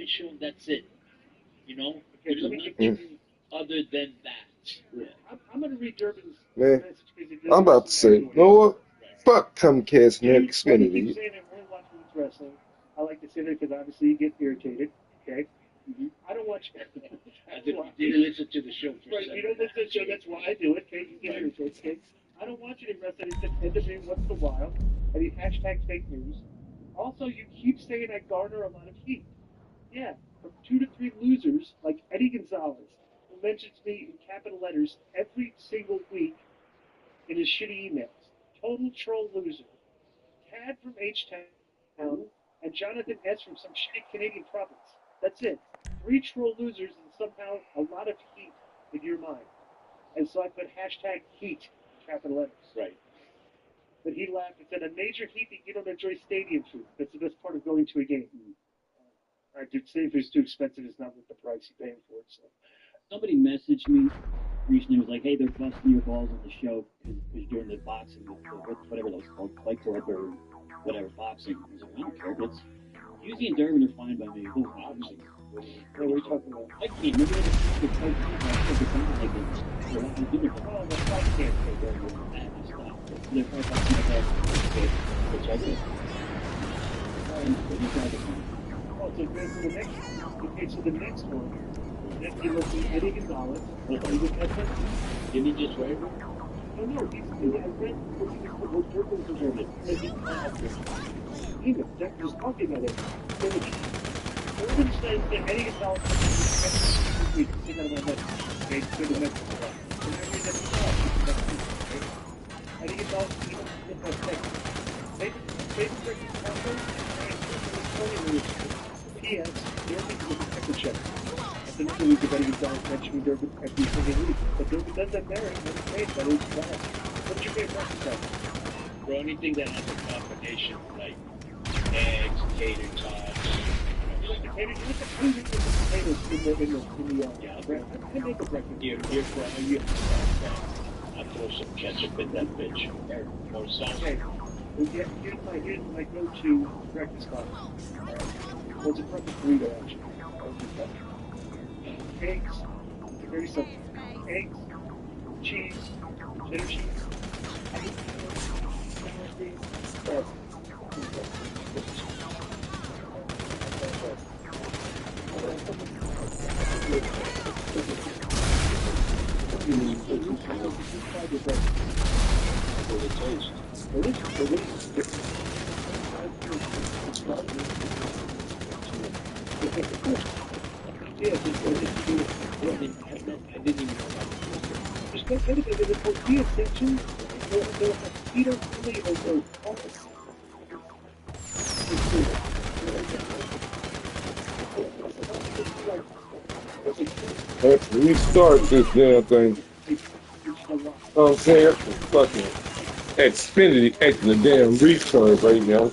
show and that's it. You know, Okay, there's let me nothing other than that. Yeah. I'm going to read Durbin's Man, message because it I'm about to say, you know what? Fuck Comcast and Dude, why do you keep Xfinity. saying I only watch women's wrestling? I like to sit there because obviously you get irritated. Okay. I don't watch. You didn't listen to the show for Right, you don't listen to the show. That's why I do it. Okay, you get irritated. Okay. I don't watch any wrestling except NWA once in a while. I mean, hashtag fake news. Also, you keep saying I garner a lot of heat. Yeah, from 2 to 3 losers like Eddie Gonzalez, who mentions me in capital letters every single week in his shitty emails. Total troll loser. Tad from H-Town, and Jonathan S. from some shitty Canadian province. That's it. 3 troll losers and somehow a lot of heat in your mind. And so I put hashtag heat in capital letters. Right. But he laughed and said, a major heat that you don't enjoy stadium food. That's the best part of going to a game. All right, dude, stadium food's too expensive. It's not worth the price you're paying for it. So. Somebody messaged me recently, was like, hey, they're busting your balls on the show because during the boxing, whatever those called, Fight Club or whatever, boxing. I was like, I don't care, but Yuzi and Durbin are fine by me. Those boxing. What are you talking about? I can't. Maybe the fight like Oh, the fight can't take over. They're fight boxing like that. Which I did. Oh, so the next, okay, so the next one, then he looks at Eddie Gonzalez. Didn't he just write it? No, I read what Durban was observing. Even, Deck was talking about it. So Durban says that Eddie Gonzalez is week. Take out of my message. Okay, go to the next one. And I read that Eddie Gonzalez is even in that text. David Breakfast Taco, and Tony Lewis. P.S. Durban is a second check. That's another week of Eddie Gonzalez mentioning Durban every single week. But Durban does that marry, and it's paid, that is bad. What's your favorite breakfast taco? Or anything that has a combination like eggs, tater tots. You like the potatoes? You like the potatoes in the Yeah, I make a breakfast. Here, you I throw some ketchup in that bitch. Or sauce. Okay. Here's my go-to breakfast taco. Well, it's a breakfast burrito, actually. Eggs. It's very simple. Eggs, cheese, cheddar cheese, I didn't even know about it. There's no benefit in the tortilla section. They'll have Peter, chili, or office. Let's restart this damn thing. You know what I'm saying? Fucking Xfinity acting a damn retard right now.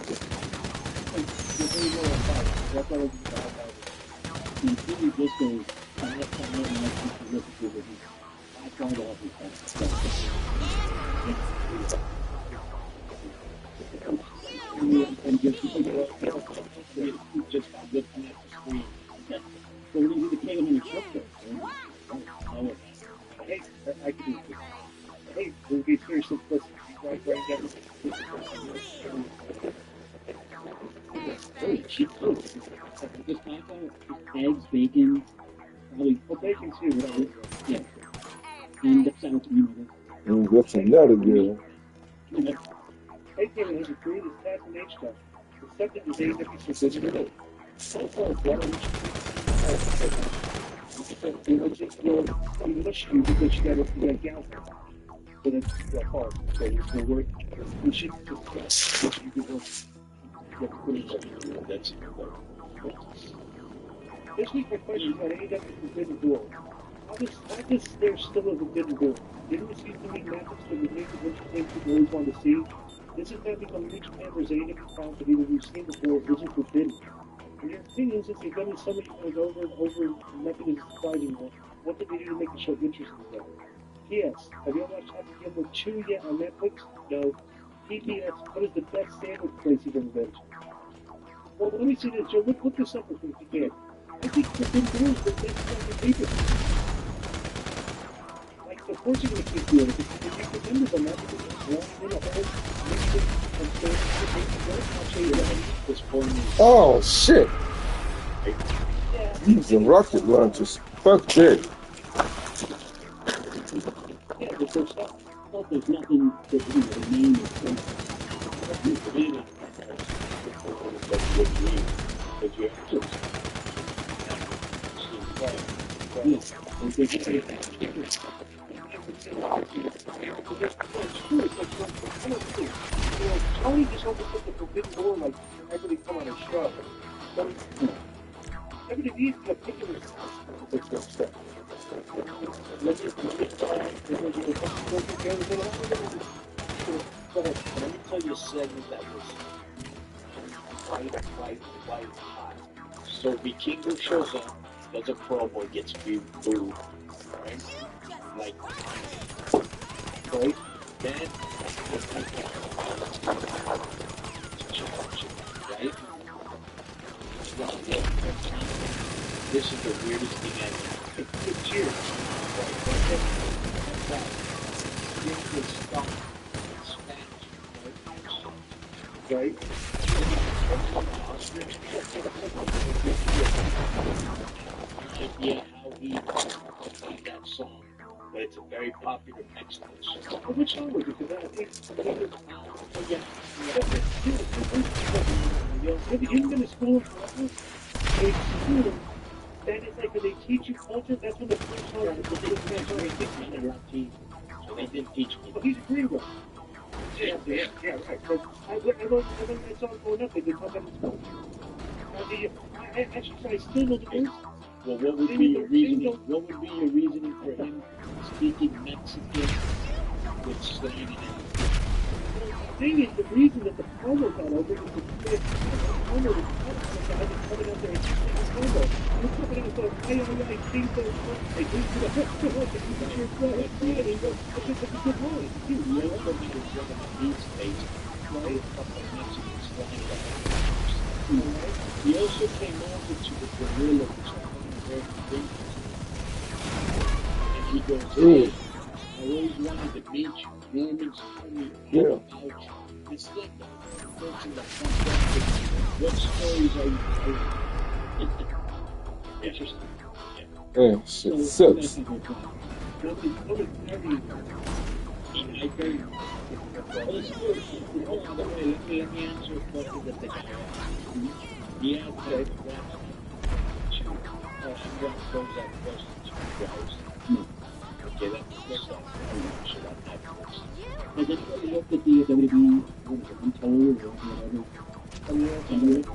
Hey, we'll be very simplistic. Right, eggs, bacon, probably. Well, bacon too, right? Yeah. And sour cream. What's another girl? Hey, Kevin, has a created this Taz and H stuff. The subject is AEW specific. So far, you wish you because you got gal. So that's hard. So it's no work. We should just you can work. That's This week, my question is on AEW Forbidden Door. How does there still a Forbidden Door? Didn't we see too many matches that would make it interesting people always want to see? This has now become New Japan versus AEW found that either we've seen before or isn't forbidden. In your opinion, since they've done so many times over and over, nothing is surprising more. What did they do to make the show interesting again? P.S. Have you ever watched Happy Gilmore 2 yet on Netflix? No. P.P.S. What is the best sandwich place you've ever been to? Well, let me see this, Joe. Look this up if you can. I think Forbidden Door is the best fucking paper. Like, of course you're going to keep doing it, because if you remember them, that's because it's long in a whole mix of things to make it work. I'll show you that. This point is Oh shit! Yeah. Using rocket launchers. Fuck that. Yeah, but there's stuff. But there's nothing that, you know, the name is so but you have to yes. And they just say that. It's true. It's like, I don't think. You know, Tony just overtook the Forbidden Door like everybody come on a show. But everybody needs a particular stuff. Go ahead. Let me tell you a segment that was quite hot. So Vikingo shows up, does a promo, gets booed, right? Like, right? Then, right? This is the weirdest thing ever. It's cheers. Right? It was stuff. Right? Idea how he made that song, but it's a very popular Mexican song. Which song was it? Because I think you've been to school forever. They school, then it's like when they teach you culture, that's when the first song is the big So they didn't teach me. Well, he's a green one. Yeah, right. But I learned that song growing up. They did talk about school. I still know the words. Well, what would be your reasoning? What would be your reasoning for him speaking Mexican with slang in it? The thing is, the reason that the promo got over is the promo was coming up there and saying the promo. You're coming out there, I think so. I think so. It's a good line. He also made his Japanese face, right? A couple of Mexican slang. He also came over to the gorilla, which I found very dangerous. And he goes, hey, I always wanted to meet you. Mormons told me all about you. Instead of person that comes up with what stories are you telling? Interesting. Yeah, shit sucks. I very well, let's do it. Oh, by the way, let me answer a question that they asked. Yeah, okay. I'm going to pose that question to you guys. Okay, that's should I Netflix? Has anybody looked at the WWE, Untold or whatever?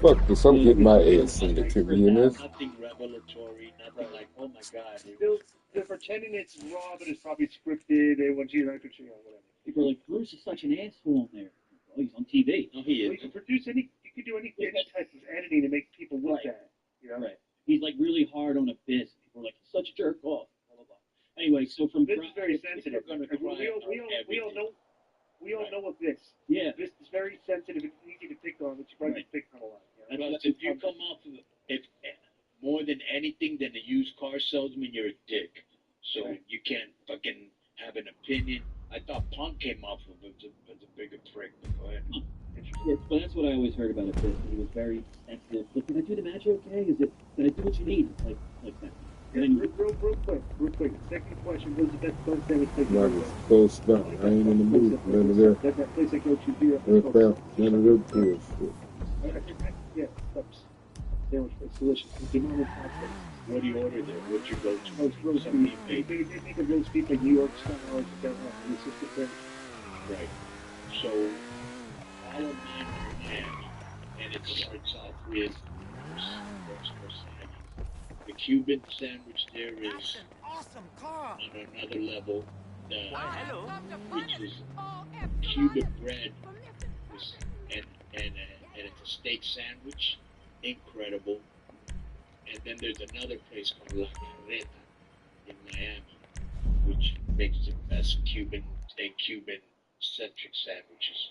Fuck this. I'm getting my ass in the TV in this. Nothing revelatory, nothing like, oh my god. They're pretending it's raw, but it's probably scripted. They want you to whatever. People are like, Bruce is such an asshole in there. Oh, he's on TV. No, he Well, is. you can produce any type of editing to make people look at it. You know? Right. He's like really hard on a biz. People are like, he's such a jerk off. Blah, blah, blah. Anyway, so from This is very sensitive. Gonna We all know of this. yeah, This is very sensitive. It's easy to pick on, but you probably pick on a lot. You know? Plus, if you come off of if more than anything than a used car salesman, you're a dick. So you can't fucking have an opinion. I thought Punk came off of it as a bigger prick. But go ahead. yeah, but that's what I always heard about it. He was very sensitive. Look, did I do the match okay? Did I do what you need? Like that. And then, Real quick. Second question: what was the best phone sandwich place? Nuggets, close down. I ain't in the mood for none of that. That place I go to here. None of that bullshit. Yeah, that's sandwich place. Delicious. It's a normal hot place. What do you order there? What's your go-to? Oh, it's roast beef. They make a roast beef like New York style. It's just a thing. Right. So, all of mine are in Miami, and it starts off with the Cuban sandwich. There is on another level, which is Cuban bread, and it's a steak sandwich, incredible. And then there's another place called La Carreta in Miami, which makes the best Cuban-centric sandwiches.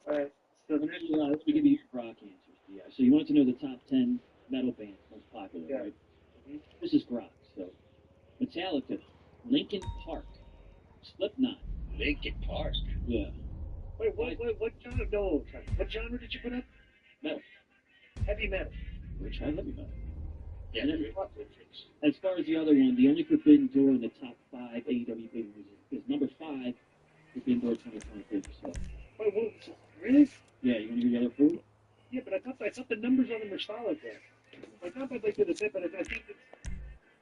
Alright, so the next let me give you rock answers. Yeah. So you wanted to know the top 10 metal bands most popular. Yeah. right? This is Grok. So, Metallica, Linkin Park, Slipknot. Linkin Park. Yeah. Wait, what genre? No, what genre did you put up? Metal. Heavy metal. Which I love you about. Yeah, And then, there is a difference. as far as the other one, the only Forbidden Door in the top 5 AEW pay-per-views is number 5, Forbidden Door 2023. So, Wait, really? yeah, you want to hear the other 4? Yeah, but I thought the numbers on them were solid there. Like not by like to the tip, but I think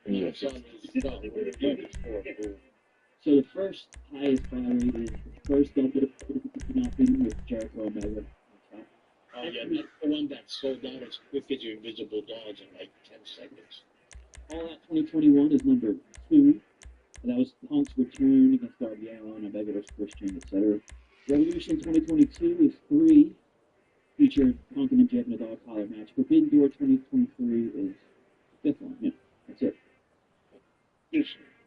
Yeah. It's on it's the really yeah, good. So the first highest buy rate is the first double nothing with Jericho Omega on top. Oh yeah, that's the one that sold out as quick as your Invisible Dolls in like 10 seconds. All Out 2021 is number 2. That was Punk's return against Darby Allin, Omega vs. Christian, etc. Revolution 2022 is 3. Featured Punk and MJF in a dog collar match. Forbidden Door 2023 is the 5th one. Yeah, that's it.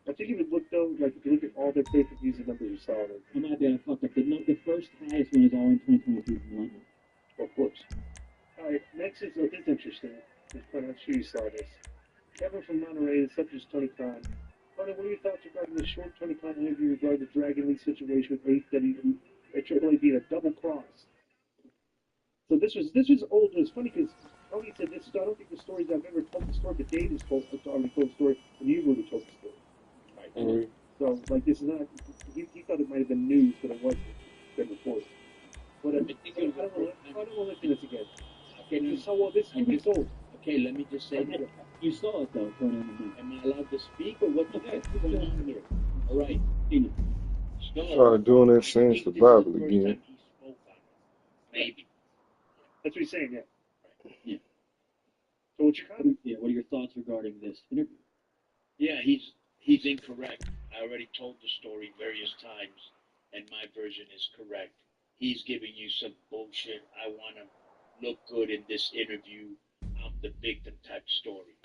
I think if you look though, like if you look at all their pay-per-views, the numbers are solid. Oh my bad, I fucked up. The first highest one is all in 2022 from London. Of course. All right, next is interesting. I'm sure you saw this. Kevin from Monterey, the subject is Tony Khan. Tony, what are your thoughts regarding the short Tony Khan interview regarding the Dragon League situation with AEW and Triple A being a double cross? So this was old. It was funny because Tony said this. I don't think the stories I've ever told the story, but Dave has already told the story, and you really told the story. Mhm. So like this is not. He thought it might have been news, but it wasn't. Been reported. But I don't want to listen to this again. Okay, So well, this 2 weeks old. okay, let me just say this. You saw it though, Tony. Am I allowed to speak or what the heck's going on here? All right. So, Started doing that since the Bible again. He spoke on it. Maybe. That's what he's saying. Yeah. Yeah. So what's your comment? Yeah, what are your thoughts regarding this interview? Yeah, he's incorrect. I already told the story various times, and my version is correct. He's giving you some bullshit. I want to look good in this interview. I'm the victim type story,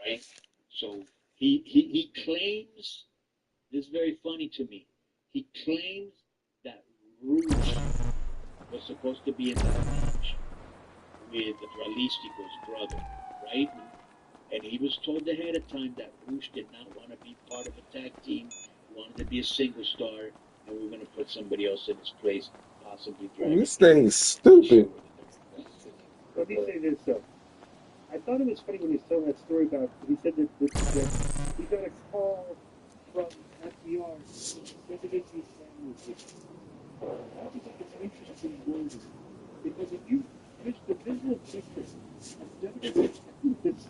right? So he claims, this is very funny to me, he claims that Rouge was supposed to be in that match with Ralistico's brother, right? And he was told ahead of time that Rouge did not want to be part of a tag team. He wanted to be a single star, and we were going to put somebody else in his place, possibly Dragon. This thing is stupid. Let me say this though. I thought it was funny when he was telling that story about. He said that he got a call from FDR. WWE's family. I think it's an interesting word because if you wish the visual picture of WWE, because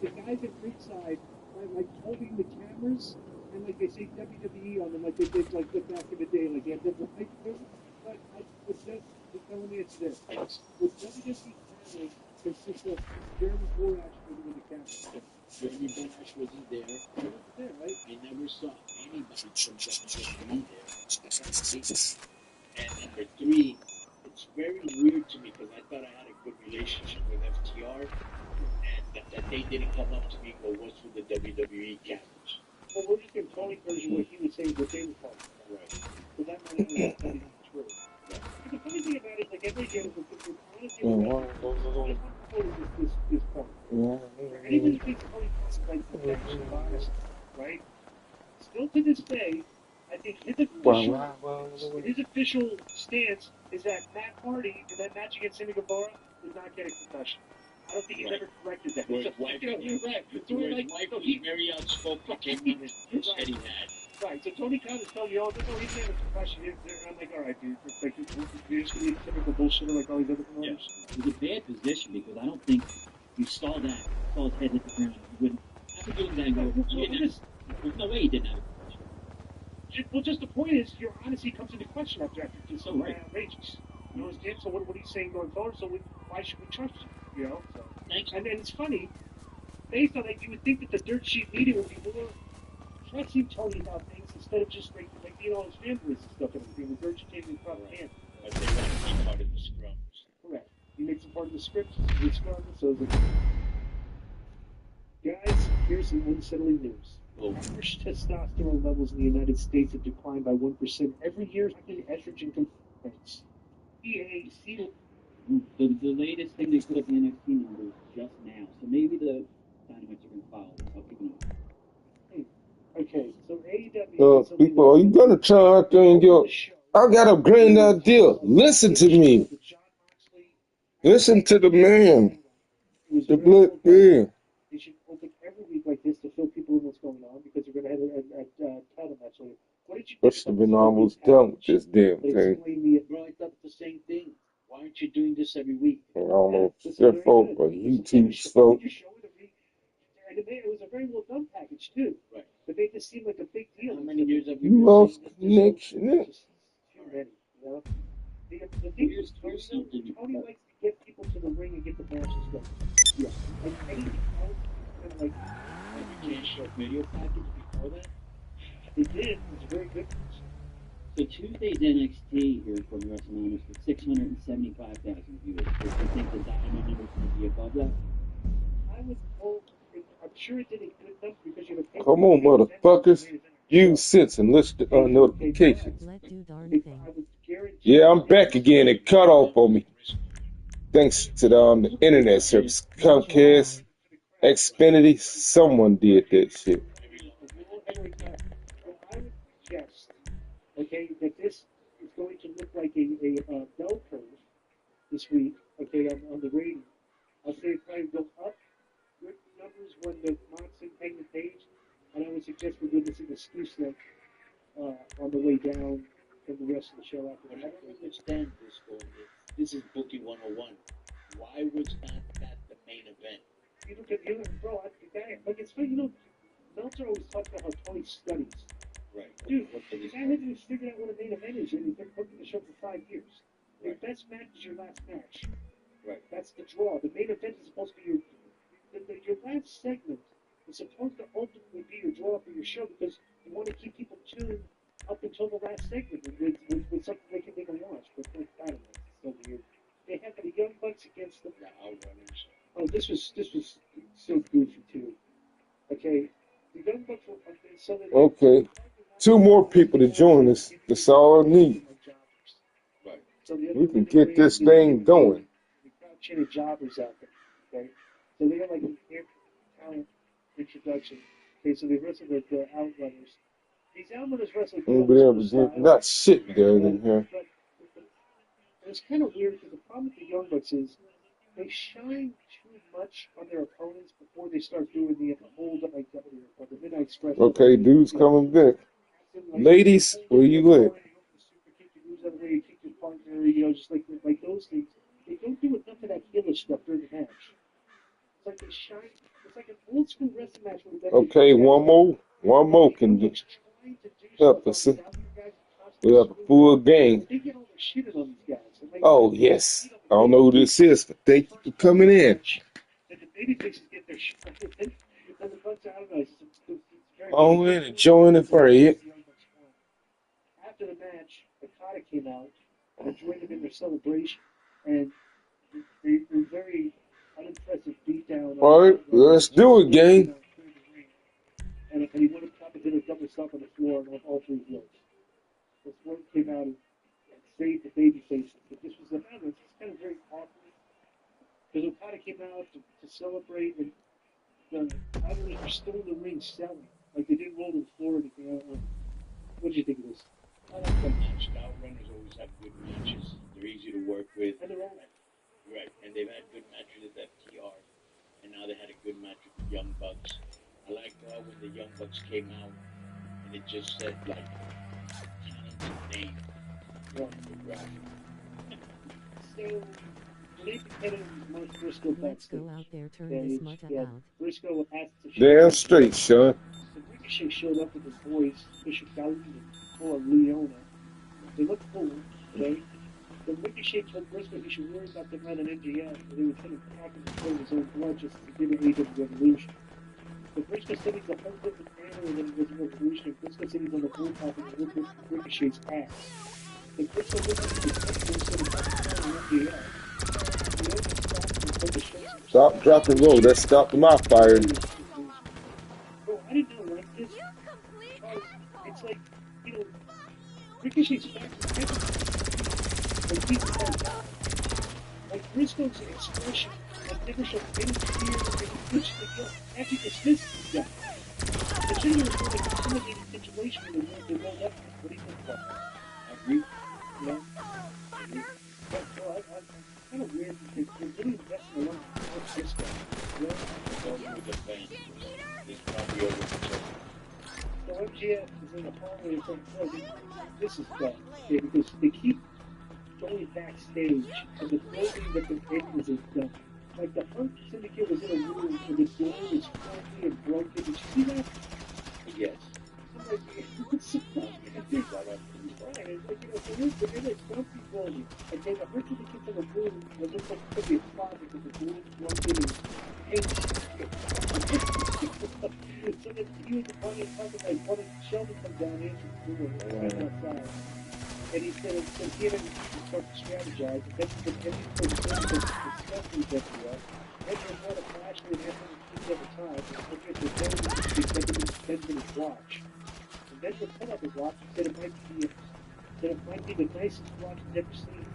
the guys at ringside are like holding the cameras and like they say WWE on them, like they did like back in the day, like they had the like. But with just telling me it's this. With WWE family consists of Jeremy Borash with the camera. Jeremy Borash wasn't there. He wasn't there, right? I never saw anybody from WWE there. And number 3, it's very weird to me because I thought I had a good relationship with FTR, and that they didn't come up to me and go, what's with the WWE cameras? Well, we're just in Tony's version what he was saying, what they were talking about. Right. So that might not be true. But the funny thing about it is, like every day, honestly, this point. For anyone who thinks Tony Khan's like potentially biased, right? Still to this day, I think his official stance is that Matt Hardy in that match against Sammy Guevara did not get a concussion. I don't think he's ever corrected that. Whereas wife was very outspoken, came on and said he had. Right, so Tony Khan is telling you, oh, no, he didn't have a concussion. I'm like, all right, dude, it's like, you're just going to be typical bullshitter like all these other promoters. It was a bad position because I don't think you saw that, saw his head hit the ground. You wouldn't, after doing that, there's no way he didn't have a concussion. Well, just the point is, your honesty comes into question after it's so Right. outrageous. You know what I'm saying? So what are you saying going forward? So why should we trust you? You know? So. Thanks. And then it's funny, based on that, you would think that the dirt sheet media would be more trusting Tony about things instead of just like being all his fanboys and stuff and everything. The dirt sheet taking the front hand. But they want to be part of the scrums. Correct. He makes it part of the script. It's scrum, so it's like, guys, here's some unsettling news. Average testosterone levels in the United States have declined by 1% every year after estrogen complaints. The latest thing they put up the NXT numbers just now. So maybe the Dynamite People, are you gonna try out there and go, I got a grand idea. Listen to me. Listen to the man. The black man. They should open every week like this to fill people in what's going on because they're going to have a title match later. What did you think? Must have been almost done with this damn thing. Bro, I thought the same thing. Why aren't you doing this every week? I don't know if they're folk or YouTube folk. And it was a very well done package too. Right. But they just seemed like a big deal. How many years have You lost connection. Just too many, you know? The thing is, Tony likes to get people to the ring and get the matches going. Yeah. And anything else, kind of like, you can't show video package before that? they did. It was very good. So Tuesday's NXT here from WrestleMania was 675,000 viewers. Do you think the Dynamite number is going to be above that? I was told, I'm sure it did a good enough because you know. Come on, motherfuckers. Use sense and listen to notifications. Let do darn thing. Yeah, I'm back again. It cut off on me. Thanks to the internet service. Comcast, Xfinity, someone did that shit. I would suggest, okay, that this is going to look like a bell curve this week, okay, on the rating. I'll say it probably go up with numbers when the Monson hang the page, and I would suggest we do this in a skew slip on the way down from the rest of the show after But I that. don't understand this going. This is Booking 101. Why was not that the main event? You look at bro, like it's funny, you know, Meltzer always talks about how Tony studies. Right. Dude, What the did guy hasn't even figured out what a main event is, and he's been booking the show for 5 years. Your Right. best match is your last match. Right. That's the draw. The main event is supposed to be your last segment is supposed to ultimately be your draw for your show because you want to keep people tuned up until the last segment with something they can watch. But like, I don't know, it's so weird. They had the Young Bucks against the Outrunners. Oh, this was so goofy too. Okay, the Young Bucks were so that Okay. 2 more people to join us. That's all I need. Right. So the other We can get this thing going. The crowd of jobbers out there. Okay, so they got like an air talent introduction. Okay, so they wrestled the Outrunners. These Outrunners wrestled. We'll be able to get not shit there in here. But it's kind of weird because the problem with the Young Bucks is they shine too much on their opponents before they start doing the old like or the Midnight Express. Okay, dude's coming back. Ladies, where you at? You kick your partner, you know, just like those things. They don't do enough of that healer stuff during the match. It's like they shine. It's like an old school wrestling match. Okay, one more can do. Help us. We have a full game. They get all their shit in on these guys. And, like, Oh, yes. I don't know who this is, but thank you for coming in. And the baby faces get their shit. And the Bucks, I don't know. It's very Oh, in and join the parade. After the match, Okada came out and joined them in their celebration, and they were very unimpressive beatdown. All right, let's do it, gang. And he went up top and did a double stomp on the floor on all 3 floors. This one came out and saved the baby faces. But this was it's kind of very awkward. Because Okada came out to celebrate, and the Outrunners were still in the ring selling. Like they didn't roll to the floor or anything. I don't know. What did you think of this? I like the match. The Outrunners always have good matches. They're easy to work with. And they're all Right. And they've had good matches with FTR. And now they had a good match with the Young Bucks. I like when the Young Bucks came out and it just said like talented name. Right. So, Nathan Kennedy and Mark Briscoe Let's backstage. go out there, turn this mutta Yeah, out. Briscoe asked to Damn straight, son. So Ricochet showed up with his boys, Bishop Gowdy and Paul Leona. They looked cool, okay? But Ricochet told Briscoe he should worry about them running MJF, but they were kind of cracking the cold his own blood just to get an age of Revolution. But Briscoe said he's a whole different animal than he was in Revolution, and Briscoe said he's on the bulltop and he looked at Ricochet's ass. But Briscoe looked at the Briscoe said he's not MJF. Stop, drop, and roll. That's stopping my fire. Bro, I didn't know like this. It's like, you know, Ricochet's back to like he's like Briscoe's expression like never showed any fear or any twitch to kill after he dismissed the guy. The video was like intimidating picture situation in the world they rolled up. What do you think about that? I agree. You know? Well, I'm kind of weird because they're really investing a lot in this guy. You know? Well, with the fans, it's probably over the top. So MJF is in the hallway and saying, "Oh, this is bad." Okay, because they keep going backstage, and the building that they're in is done. Like the Hurt Syndicate was in a room and the door was faulty and broken. Did you see that? Yes. I'm like, it's right. It's like, you know, they're in a grumpy building, and then the Hurt Syndicate in a room that looks like it could be a closet with the door broken and so then he was the funny talking like one of Sheldon comes down and answers the door outside. And he said he and him start to strategize, and then he said discussing everywhere. Edgar brought a flashlight and Edgar keeps every time, and Edgar said Benjamin's watch. And Edgar put up his watch and said it might be the nicest watch he's ever seen.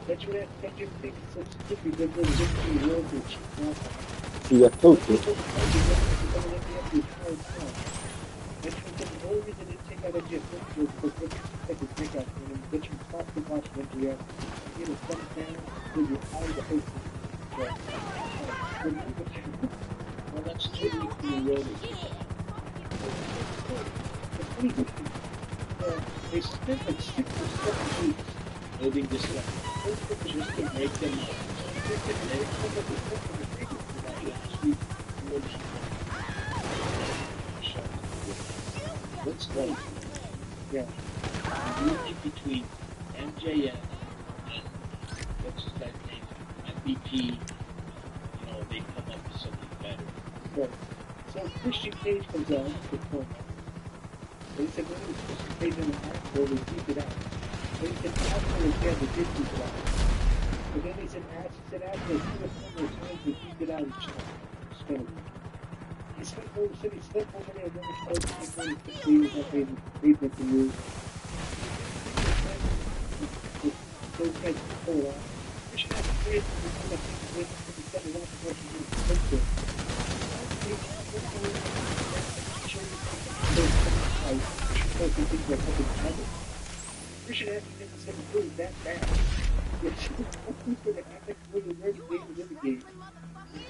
Benjamin asked Benjamin thinks it's so stupid that there's a the world that cheap watch. See, I told you. The only reason they take out MJF was because they could take out him and get you top to watch MJF. You know, thumbs down with your eye to host it. Well, that's totally cool. They spent like 6 or 7 weeks Building this stuff. Just to break them up. What's like? Yeah. The union between MJF and what's his guy's name? MVP, you know, they come up with something better. Right. So Christian Cage comes out to perform. They said, "When was Christian Cage in the hospital? We beat it out." They said, "After was dead, we did beat it out." But then they said, "After 2 or 4 times, we beat it out each time." So he spent over there and then he started to take on the years that they went to use. Those guys pull it off. Christian has to create the thing that he went to set it up for him to do it. Christian actually didn't say it was that bad. Yes, for the epic winning every game in the game.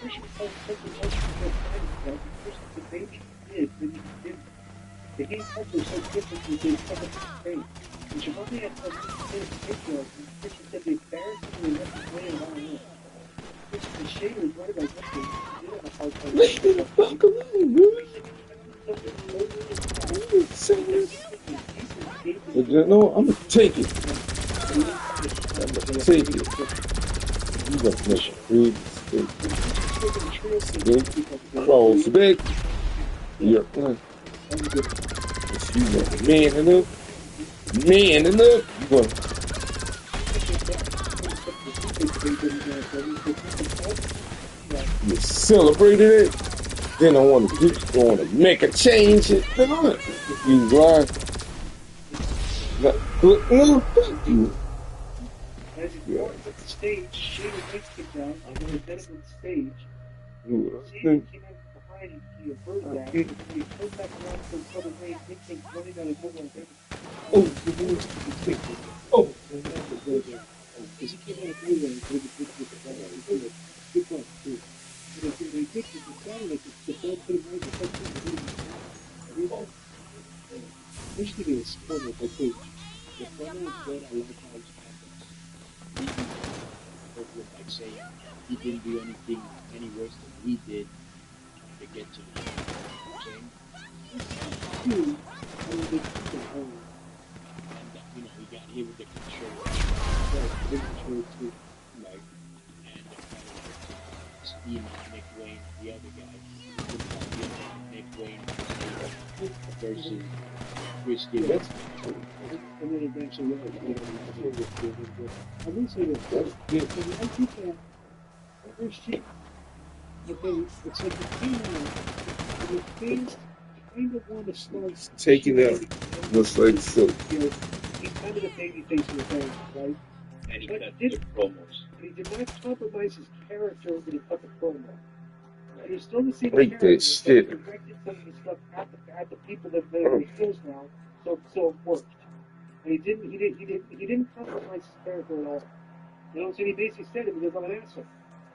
Christian told something else from their time that Christian the baby did that he didn't. The game culture is so different that they come up to Spain. And Giovanni had told me to say the picture of him. Christian said they embarrassingly left his way around him. Christian, the shade was right about what they did have a hard time. Leave me the fuck alone, man. But you know, I'm gonna take it. I'm gonna take it. You gonna make a big mistake. Big cross back. You're fine. If you want man enough, you gonna. You celebrated it. Then I want to make a change. Then I'm gonna you lying. No, fuck you. As he walks up the stage, Shane takes him down, and then he met him on stage. Shane came out behind him, he heard that, and he turned back around to the other way, and came running out of nowhere. Oh, Oh, because he came out of nowhere and did the ball. He did a good one, too. And if they did it, it sounded like the ball put him right in the front. Michigan is supported by Coach. The brother is good. I like how he's happened. Like saying he didn't do anything any worse than we did to get to the game. Two, they keep it home. And you know, we got hit with the control. Right, big control too. Like, and Steve Nick Wayne, the other guy, Nick Wayne versus Chris Stevens. And then eventually, I will say this. When I did that, first year, okay, it's like the fans kind of want to start taking out. Looks like so. He's kind of the baby face of the band, right? And he But cut the promos. he did not compromise his character when he cut the promo. And he's still the same Like character. that shit. He directed some of the stuff at the people that he kills now, so it worked. And he didn't compromise his character at all. You know, so he basically said it because I'm an asshole.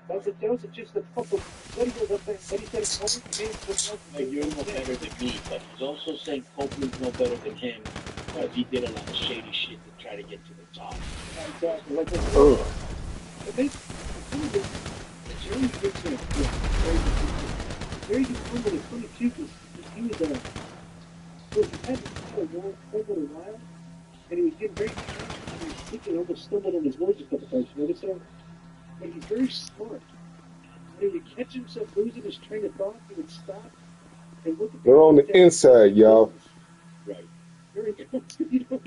That was just a couple. What he said, all the games was Like, you're no better than me, but he's also saying Copeland's no better than him because he did a lot of shady shit to try to get to the top. exactly like this. But they, Jerry Dixon, Jerry Dixon was 22 because he was well, he had been a world for a little while, and he was getting very passionate. He was speaking, almost stumbled on his words a couple times. You notice that? But he's very smart. When he would catch himself losing his train of thought, he would stop and look at They're on the inside, y'all. Right. Very good. You know,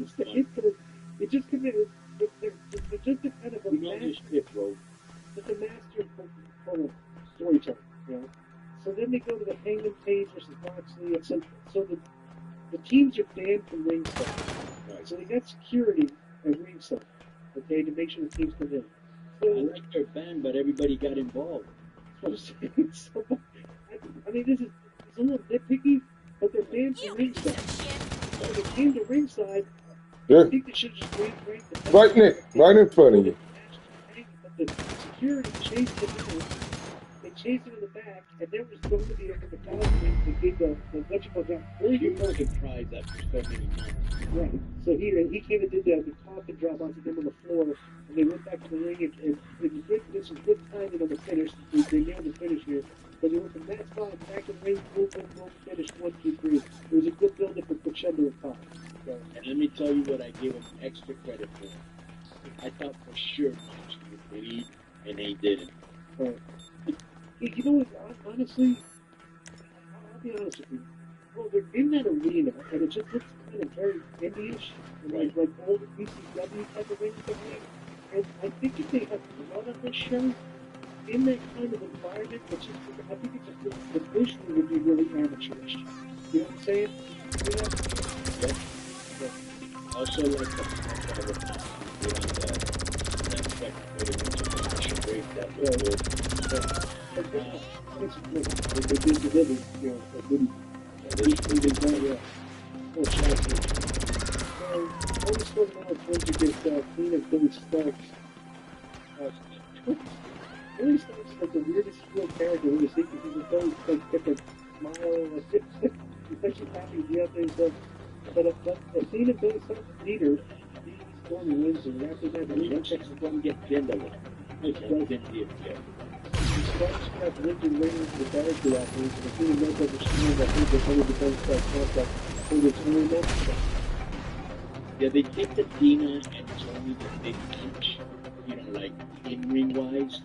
it just committed. They're just a kind of a We know this shit, bro. It's a master of storytelling, you know. So then they go to the Hangman Page versus Moxley, and so the teams are banned from ringside. Right. So they got security at ringside, okay, to make sure the teams come in. So, I like their band, but everybody got involved. That's what I'm saying. So, I mean, it's a little nitpicky, but they're banned from ringside. So they came to ringside. Yeah. I think they should just wait Right in front of you. But the security chased him in. They chased him in the back, and there was going to be a thousand to give the what you call that. He was surprised after so many months. Right. So he came and did the coffin drop onto him on the floor, and they went back to the ring, and it was good. This was good timing on the finish. They nailed the finish here. But they went from that spot back to the ring, boom, finish 1, 2, 3. It was a good build-up for crescendo and top. So, and let me tell you what I give him extra credit for. I thought for sure Mox would bleed, and he didn't. You know what? Honestly, I'll be honest with you. Well, they're in that arena, and it just looks kind of very indie-ish, and like old ECW type of rings behind. And I think if they had blood on this show, in that kind of environment, it's just, I think it's just, the visual would be really amateurish. You know what I'm saying? Yeah. Also, like the fact that that second international break that was good. They did the living, you know, they did that, yeah. Oh, shots. So, only sort of now towards you get clean as Billy Starks. Billy Starks is like the weirdest heel character when you see, because he's always like get that smile, especially happy to be out there and stuff. But the scene of Billy Starks' leader, he's going to win, and after that, he looks like he's going to get pinned a little. Starks got lived in waiting for the character afterwards, and the scene of knows that the scene that he was only because that contract for the tournament. Yeah, they take the Dina and Tony the big punch, you know, like in-ring wise, and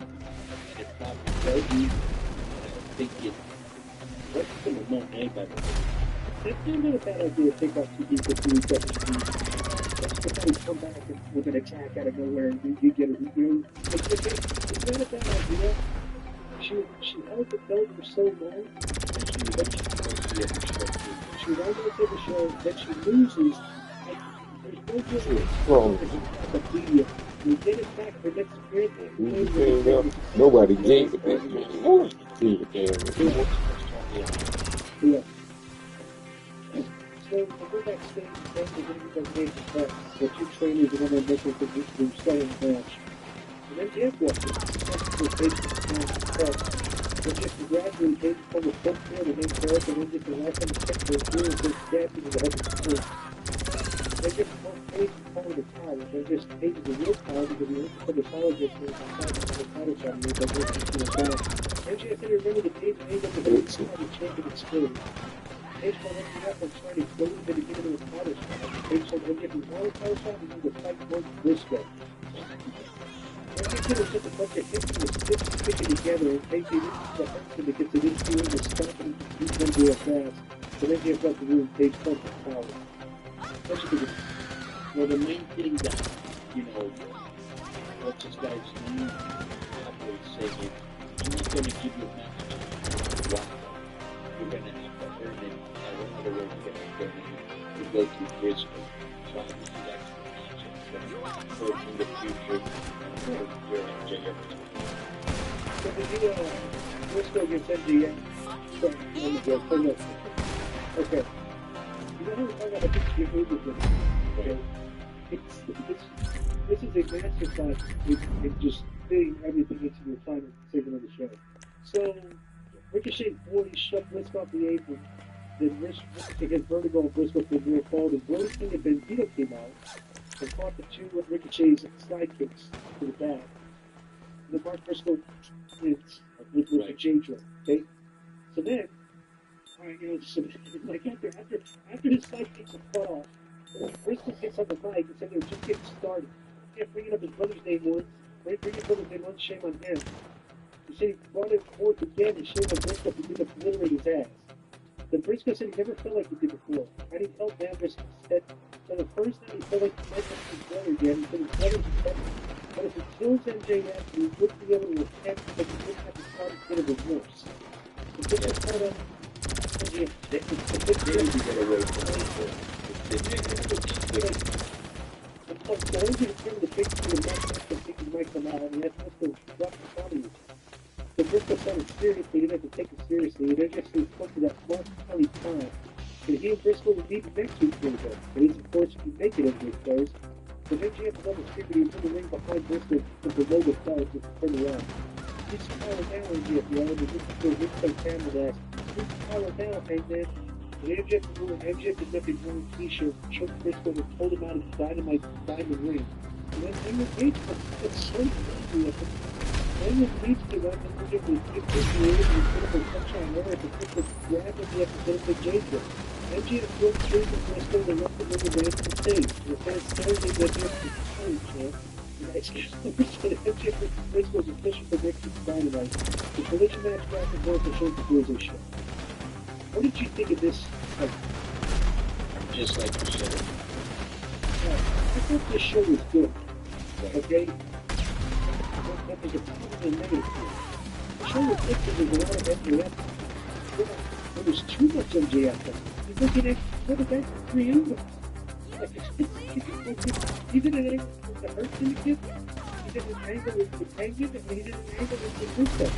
it's probably very easy. I think what's the remote name by the way? It's not a bad idea to take off two people 2 weeks after Let's pretend come back with an attack out of nowhere and you get it. You know, it's not a bad idea. She held the belt for so long, she won the show, then she loses. There's no good you get it back for next appearance. Nobody gave it back anymore. Yeah. So, go backstage, then we're going to get those names back. The 2 trainers and one of them to start the match. And then Jeff walked in. That's just gradually came from the front field and then Derek and then just the last time the check was doing this step into the head of the school. They just won't pay for the power. They just pay the real power because the dermatologist was outside of the title shot and they go to the down. And she had to remember the page made up the whole time the champion exploded. Page called up and trying to go to the beginning of the title shot. Page said, when if you want a title shot, you need to fight one this way. And they did just a bunch of hits and sticks sticking together and Page didn't the husband because they didn't feel the stuff and he's going to do it fast. So then Jeff left the room, Page pumped the power. Well, the main thing that, you know, what's this guy's name? Always saying, I'm not going to give you a match. Wow. You're going to have to earn it. I don't know the way to get it earn it. You go through Brisbane. So I think that's the match. So in the future, you're in JF. So Briscoe against MJF. Sorry, oh my God, hold up. Okay. You know how we talk about a big shit movie with this? Okay. This is a masterclass in just fitting everything into your final segment of the show. So, Ricochet 40 shoved Briscoe off the apron. Then Ricochet hit Vertigo and Briscoe for the rear fall. Then Brody King and Bandito came out and caught the two of Ricochet's sidekicks to the back. And then Mark Briscoe wins with the J-drop. Okay? So then, alright, you know, so like after his sidekicks are cut off, Briscoe gets on the mic and said they were just getting started. He kept bringing up his brother's name once, bringing his brother's name once, shame on him. He said he brought it forth again and shame on Briscoe for being obliterate his ass. Then Briscoe said he never felt like he did before. I didn't tell Dan Briscoe said for the first time he felt like he might have his brother again. He said his brother's better. But if he kills MJF, he wouldn't be able to repent because he wouldn't have the start bit of remorse. So this is kind of the only thing that's the big thing in that might come out, and that's Briscoe dropped the comedy. So Briscoe said it seriously, he didn't have to take it seriously. He didn't just spoke to that Mark Kelly time. So he and Briscoe would meet next week for a bit. But he's, of course, if you make it as this goes. So MJF was on the street, but he was in the ring behind Briscoe to below the belt to turn around. He's spiraling down MJF, you know, and this is where Briscoe camera that. He's spiraling down, Hangman. And MJF did nothing wrong with t-shirt, choked Briscoe and pulled him out of the Dynamite diamond ring. And then Hangman Page was so crazy of him. Hangman Page came out and MJF was big ears and put up a sunshine air to put the grab MJF and put up the J-drip. MJF broke through the Briscoe and left him in the ring to stage. And the fans stared at MJF to change, man. And I excuse me, MJF and Briscoe's official for next week's Dynamite. The collision match back and forth to show the Thursday show. What did you think of this? Just like you said. I thought this show was good. Okay? But there's a positive and negative to it. The show was good because there's a lot of MJF. There was too much MJF. He's looking at what about 3 angles. He did an angle with the Hurt Syndicate. He did an angle with Hangman, and he did an angle with Rusev.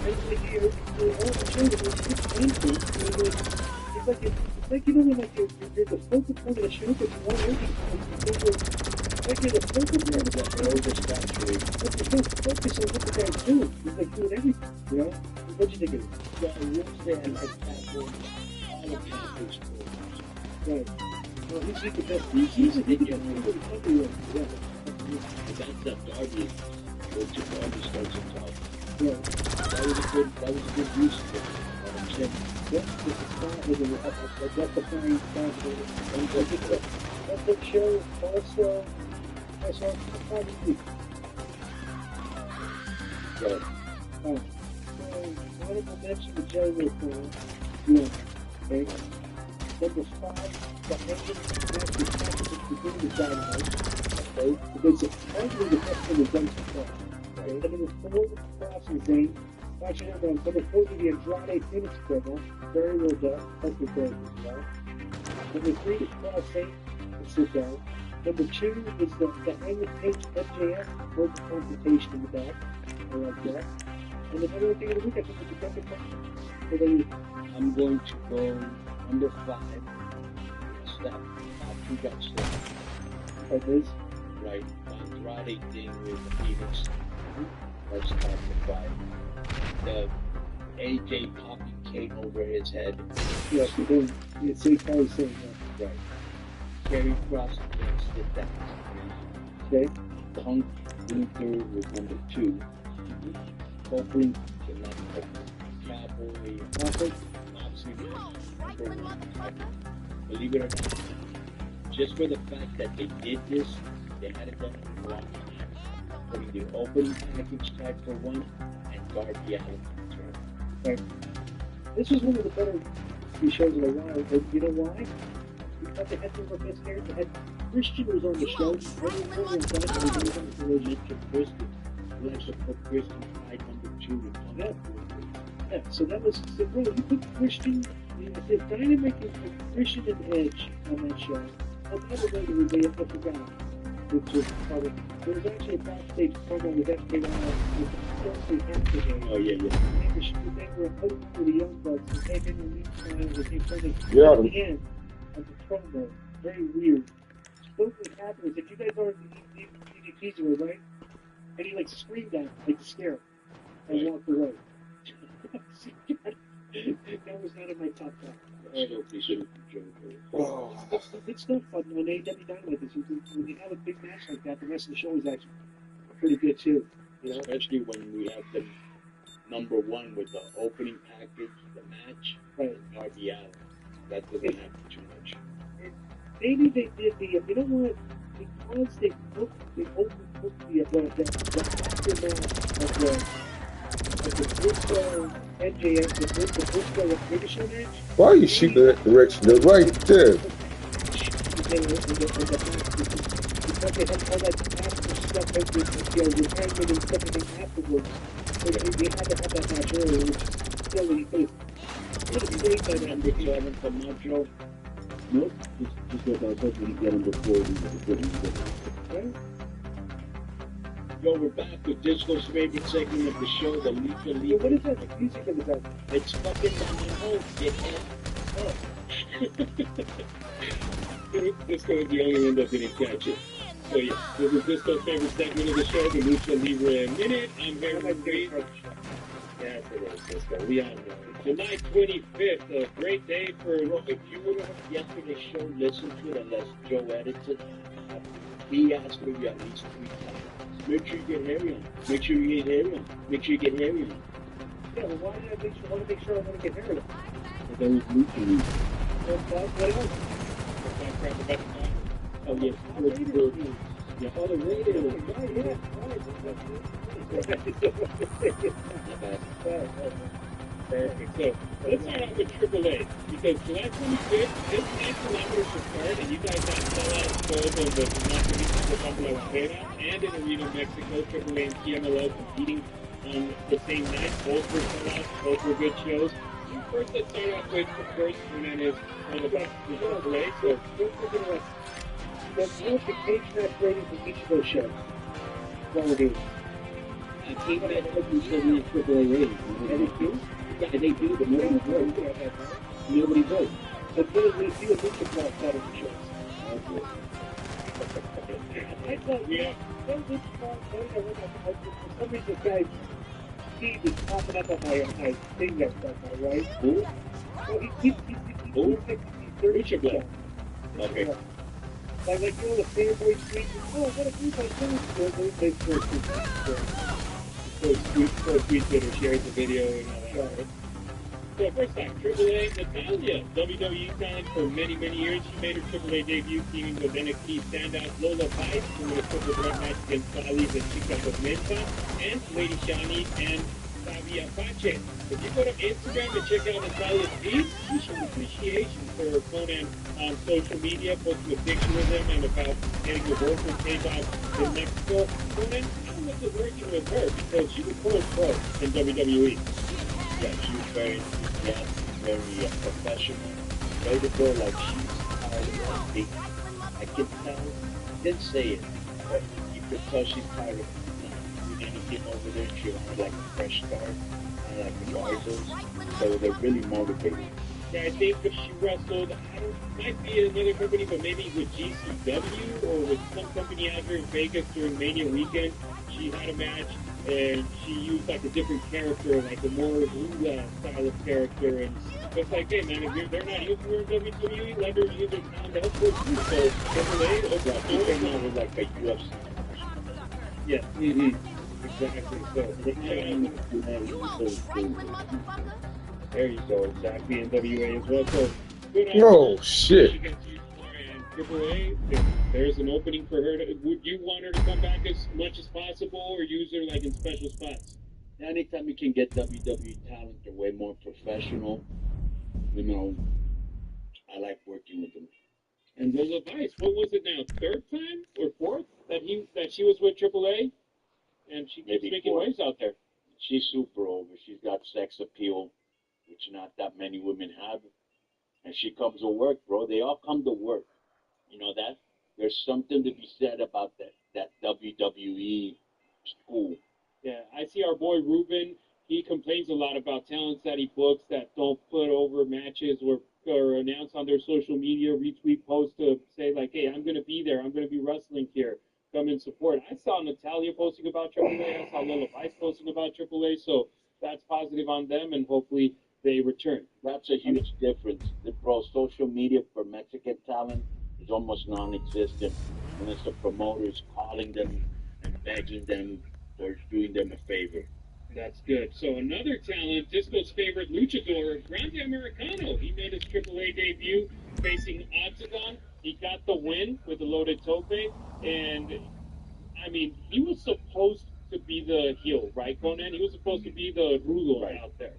It's like, you know, when like you're the focal point of the show, but you want everything. Like you're the focal point of that show, but you're so focused on what the guy's doing. He's like doing everything, you know? What do you think of it? Yeah, Rusev and Catwoman, all of Catwoman's programs. Right. Well, he's like the best. He's the best company right now. That's that Darby. Which Darby starts to talk. Yeah. That was a good use of it. That's the flying spot. That's the show also. That's all the Good. so, honorable mention to Jerry Lawler. Yeah. Okay. Number 5, the Hangman match with Patrick at the beginning of Dynamite. Okay. Because it's arguably the best thing we've done so far. Okay. And number 4, Crossing Zane. Actually, number 4 is the Andrade Phoenix program. Very well done. That's the third as well. Number 3 is Cross Zane. Sit down. Number 2 is the Hangman Page MJF. Broken confrontation in the back. I like that. And the other thing of the week, I think, is the Denver Cup. I'm going to go number 5. Step after got slipped. Like this. Right. Andrade thing with Phoenix. That's top of 5. The AJ popping cake over his head. Yeah, but then you see Carrie saying that. Right. Carry Cross against the Dax. Okay. Punk Luther was number 2. Copeland, Cowboy, Moxley, number 1. Believe it or not, just for the fact that they did this, they had it done in one time. Putting the open package tag for 1 and Darby Allin for 2. Right. This was one of the better shows in a while. But you know why? Because they had some of the best characters. They had Christian was on the show. Everyone was on the relationship Christian. We actually put Christian fight number 2 with Yeah, so that was, so bro, you put Christian, if Dynamite can put Christian and Edge on that show, oh, by the way, everybody, I forgot. which is part of, there was actually a backstage promo with FKR with the activate. Oh, yeah. They were hoping for the Young Bucks to take in the new style that they played Yeah. at the end of the promo. Very weird. Supposedly happened is that you guys are the DDPs were, right? And he like screamed at him, like to scare him, and walked away. That was not in my top 10. Oh. It's still fun when AEW Dynamite this. When you have a big match like that, the rest of the show is actually pretty good too. You know? Especially when we have the number one with the opening package, the match, Right. Darby Allin. That doesn't happen too much. Maybe they did the, you know what? Because they overbooked the aftermath of the Briscoe MJF, the Briscoe Ricochet match. Why you shoot that direction? They're right there. Because they had all that after stuff, retirement and stuff afterwards. So they had to have that match earlier, which still he could have played by that. Number 7 for Montreal. Nope. Just what I was hoping to get him before he was Right? Yo, we're back with Disco's favorite segment of the show, the Lisa So League. what is that music in the back? It's fucking on my home, dickhead. Disco is the only one that didn't catch it. So yeah, this is Disco's favorite segment of the show, the Lucha Libre Minute. I'm here with Reed. Yes, it is, Disco. We all know it. July 25th, a great day for, if you would have yesterday's show, listen to it unless Joe edits it. He asked me at least 3 times. Make sure you get Harry on. Make sure you get Harry on. Make sure you get Harry on. Yeah, well, why did I want to make sure I want to get married? But there was Lucha League. What else? Oh, yeah. Yeah, all the radio. Perfect. So, let's start off with AAA. Because July 25th, this next kilometer should start, and you guys have sellout shows of the Nacional de Pampelera and in Arena, Mexico. AAA and TMLO competing on the same night. Both were sellouts, both were good shows. And first, let's start off with the first one, and is all about the AAA. So, The notification that's rating for each of those shows. Quality. I think that you said in AAA ratings. And they do? Yeah, they do, but nobody votes. Nobody votes. But then we see a Lucha Blast out of the shows. I thought, yeah. that Lucha Blast, for some reason, this guy, Steve is popping up on my thing that's on my right. Who? Well, he's Lucha Blast. Okay. Like, you know, the fanboy tweet, oh, what a group of fans. They tweets it or shares the video and all that. So first time, AAA Natalia, WWE talent for many, many years. She made her AAA debut teaming with NXT standout Lola Vice in a triple threat match against Fali's and Chica Tormenta, and Lady Shani and Fabi Apache. If you go to Instagram and check out Natalia's feed, you show appreciation for Conan on social media, posting a picture with him and about getting the worker tape out in Mexico. Conan, how was it working with her? Because she was pro in WWE. Yeah, she was very professional. Made it go like she's tired of being. I can tell, didn't say it, but you could tell she's tired of doing anything over there. She wanted like a fresh start, like the Warriors. So they're really motivated. Yeah, I think if she wrestled, might be another company, but maybe with GCW or with some company out here in Vegas during Mania weekend. She had a match and she used like a different character, like a more Lula style of character. And it's like, hey man, if they're not using her in WWE, let her use her sound elsewhere too. So AAA came out with like a UFC. Yeah. Mm-hmm. Exactly. There you go. Exactly. NWA as well. So good on Oh, her. shit. She gets used more, and AAA, there's an opening for her. Would you want her to come back as much as possible, or use her like in special spots? Anytime you can get WWE talent, they're way more professional. You know, I like working with them. And Lola Vice, what was it now? 3rd time or 4th that she was with AAA, and she keeps making waves out there. She's super over. She's got sex appeal, which not that many women have. And she comes to work, bro. They all come to work. You know that? there's something to be said about that WWE school. Yeah, I see our boy Ruben. He complains a lot about talents that he books that don't put over matches or announce on their social media, retweet posts to say like, "Hey, I'm going to be there. I'm going to be wrestling here. Come and support." I saw Natalia posting about AAA. I saw Lola Vice posting about AAA. So that's positive on them, and hopefully they return. That's a huge difference. Bro, social media for Mexican talent is almost non-existent unless the promoter is calling them and begging them or doing them a favor. That's good. So another talent, Disco's favorite luchador, Grande Americano. He made his AAA debut facing Octagon. He got the win with the loaded tope, and I mean, he was supposed to be the heel, right, Conan? He was supposed to be the ruler out there.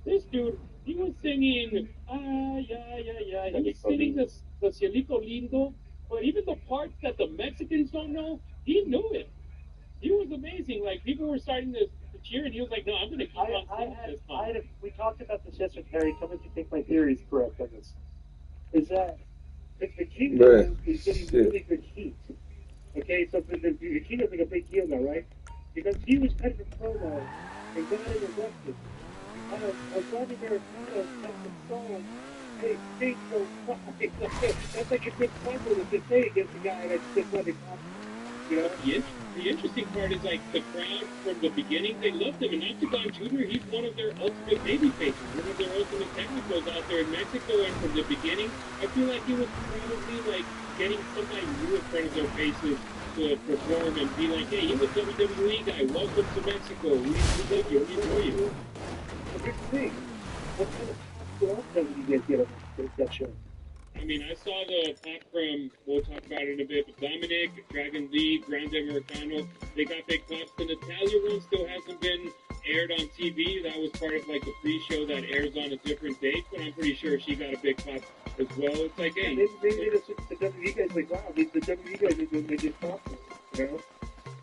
This dude, he was singing, he was singing the Cielito Lindo, but even the parts that the Mexicans don't know, he knew it. He was amazing. Like, people were starting to cheer, and he was like, no, I'm going to keep on singing this song. We talked about this yesterday, Harry. Tell me if you think my theory is correct on this. Is that if the Kingdom is getting really good heat, okay, so the Kingdom's like a big deal now, right? Because he was kind of a promo and got him arrested. Grande Americano kept the song, "Hey, State Don't Cry." That's like a good compliment to say against the guy that's just letting off. You know? The interesting part is, like, the crowd from the beginning, they loved him. And Octagon Jr., he's one of their ultimate baby faces, one of their ultimate technicals out there in Mexico. And from the beginning, I feel like he was probably, like, getting somebody new in front of their faces to perform and be like, hey, you're a WWE guy. Welcome to Mexico. We love you. We enjoy you. But here's the thing. What kind of pop did you guys get on that show? I mean, I saw the pop from, we'll talk about it in a bit, but Dominic, Dragon Lee, Grande Americano, they got big pops. The Natalia one still hasn't been aired on TV. That was part of, like, the pre-show that airs on a different date, but I'm pretty sure she got a big pop as well. It's like, hey. Yeah, they made the WWE guys like, wow, the WWE guys are doing big pops, you know?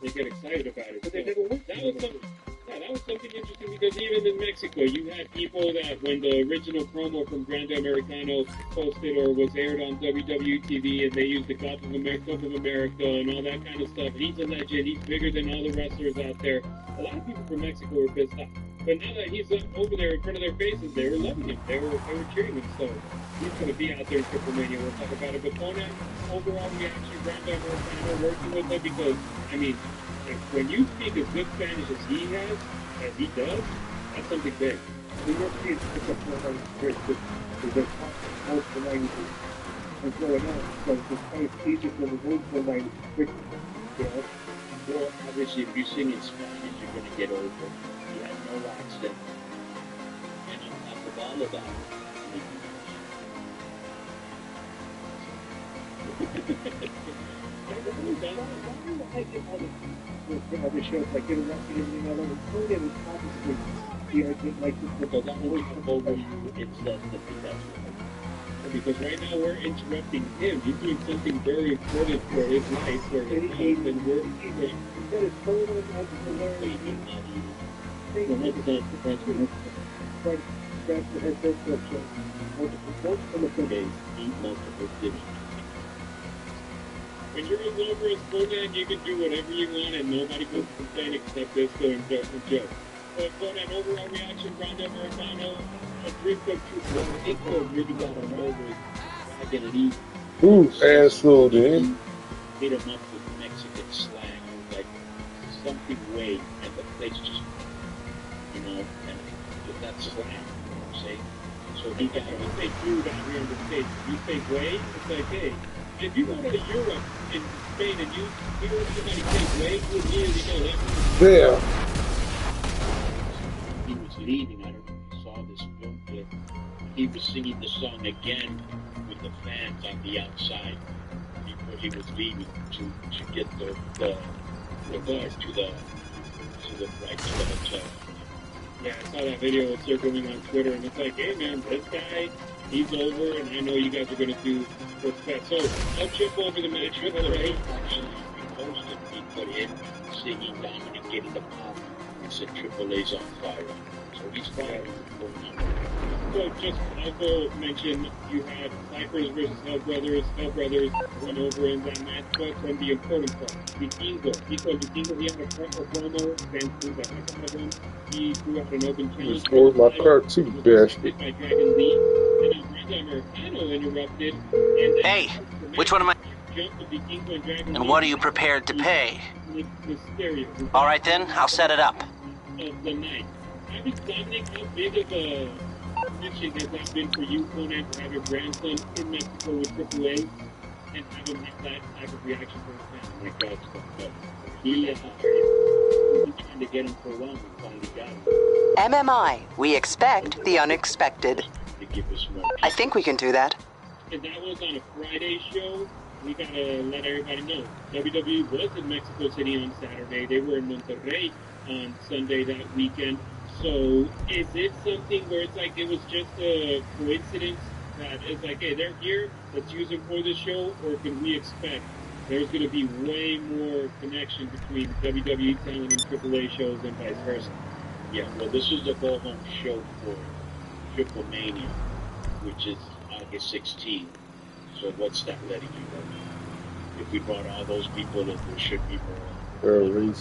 They get excited about it. But they never went. That was something interesting because even in Mexico, you had people that when the original promo from Grande Americano posted or was aired on WWE TV and they used the Cup of America and all that kind of stuff. He's a legend. He's bigger than all the wrestlers out there. A lot of people from Mexico were pissed off. But now that he's over there in front of their faces, they were loving him. They were cheering him. So he's going to be out there in Triple Mania. We'll talk about it. But Conan, overall reaction, Grande Americano working with him because, I mean, when you speak as good Spanish as he has, as he does, that's something big. The Europeans pick up more language because they're multiple languages. What's going on? So it's kind of easy for the multiple language quickly, you know? Well, obviously, if you sing in Spanish, you're going to get over. You have no accent. And on top of all of that, other shows like Interrupted and everything else, Conan is obviously the argument like this. so that will come over you incessantly. Because right now we're interrupting him. He's doing something very important for his life, for his health, and we're That is totally unnecessary. That's the head coach show. Multiple days, eat multiple dinners. when you're as over as Conan, you can do whatever you want and nobody can complain except Disco and Joe. But Conan, overall reaction, Grande Americano, a dream come true. Well, Disco really got him over his Dragon Lee. Ooh, asshole, dude. Hit him up with Mexican slang, like something way, and the place just, you know, and with that slang, say. So he got him. When they do down here in the States, you say way, it's like, hey, if you go to Europe and Spain and you hear somebody say way, you immediately know that. There. He was leaving, I don't know if you saw this film clip. He was singing the song again with the fans on the outside before he was leaving to get the guard to the hotel. Yeah, I saw that video circling on Twitter, and it's like, hey man, this guy, he's over, and I know you guys are going to do what's best. So, I'll jump over the match. Triple H actually reposted, he put in singing Dominic getting the pop. said AAA's on fire. So he's fired. So just also mention you had Vipers versus Hell Brothers. Hell Brothers went over in that match, but from the important part, Vikingo. He had a promo, fans threw the heck out of him. He threw out an open challenge. Just rolled my car too, bastard. By Dragon Lee. And then Brenda Americano interrupted. And hey, which one am I? And what are you prepared to pay? All right then, I'll set it up. Of the night. Dominic, how big of a mission has that been for you, Conan, to have your grandson in Mexico with AAA and have him have that type of reaction from his family? Oh my God, it's fucked up. He's trying to get him for a while and finally got him. MMI, we expect the unexpected. To give us more. I think we can do that. And that was on a Friday show. We gotta let everybody know. WWE was in Mexico City on Saturday. They were in Monterrey on Sunday that weekend. So is it something where it's like it was just a coincidence that it's like, hey, they're here, let's use them for the show, or can we expect there's going to be way more connection between WWE talent and AAA shows and vice versa? Yeah, well, this is the go-home show for Triple Mania, which is August 16th. So what's that letting you know? If we brought all those people, that there should be more.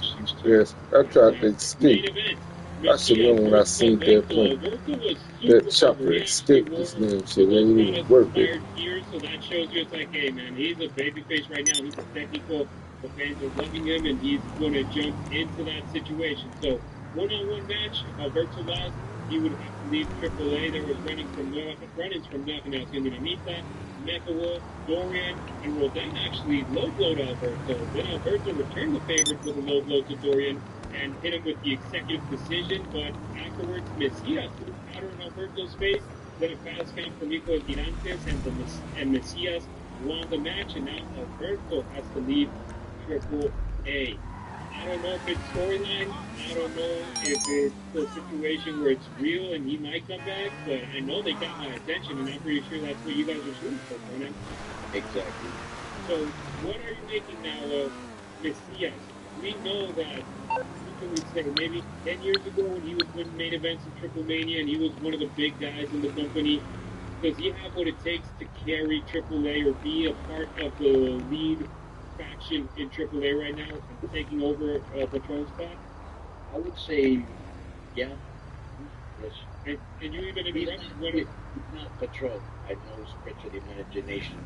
Yes, I tried to escape. I should know when I seen that point. That chopper escaped his name, so they didn't even work it. So that shows you it's like, hey man, he's a babyface right now. He's a technical. The fans are loving him, and he's going to jump into that situation. So one-on-one match, Alberto Laz, he would have to leave AAA. There was run-ins from nothing else. Dinamita, Mekawa, Dorian, and will then actually low-blow to Alberto. Then Alberto returned the favor with a low-blow to Dorian and hit him with the executive decision, but afterwards, Messias threw powder in Alberto's face, then a fast count from Nico Girantes, and Messias won the match, and now Alberto has to leave Triple A. I don't know if it's storyline, I don't know if it's a situation where it's real and he might come back, but I know they got my attention, and I'm pretty sure that's what you guys are shooting for, Conan. Exactly. So, what are you making now of Messias? We know that, what can we say, maybe 10 years ago when he was winning main events in Triple Mania and he was one of the big guys in the company, does he have what it takes to carry AAA or be a part of the lead faction in AAA right now and taking over Patron's spot? I would say, yeah. Yes. And you even He's interrupted not Patron. I know stretch of the imagination.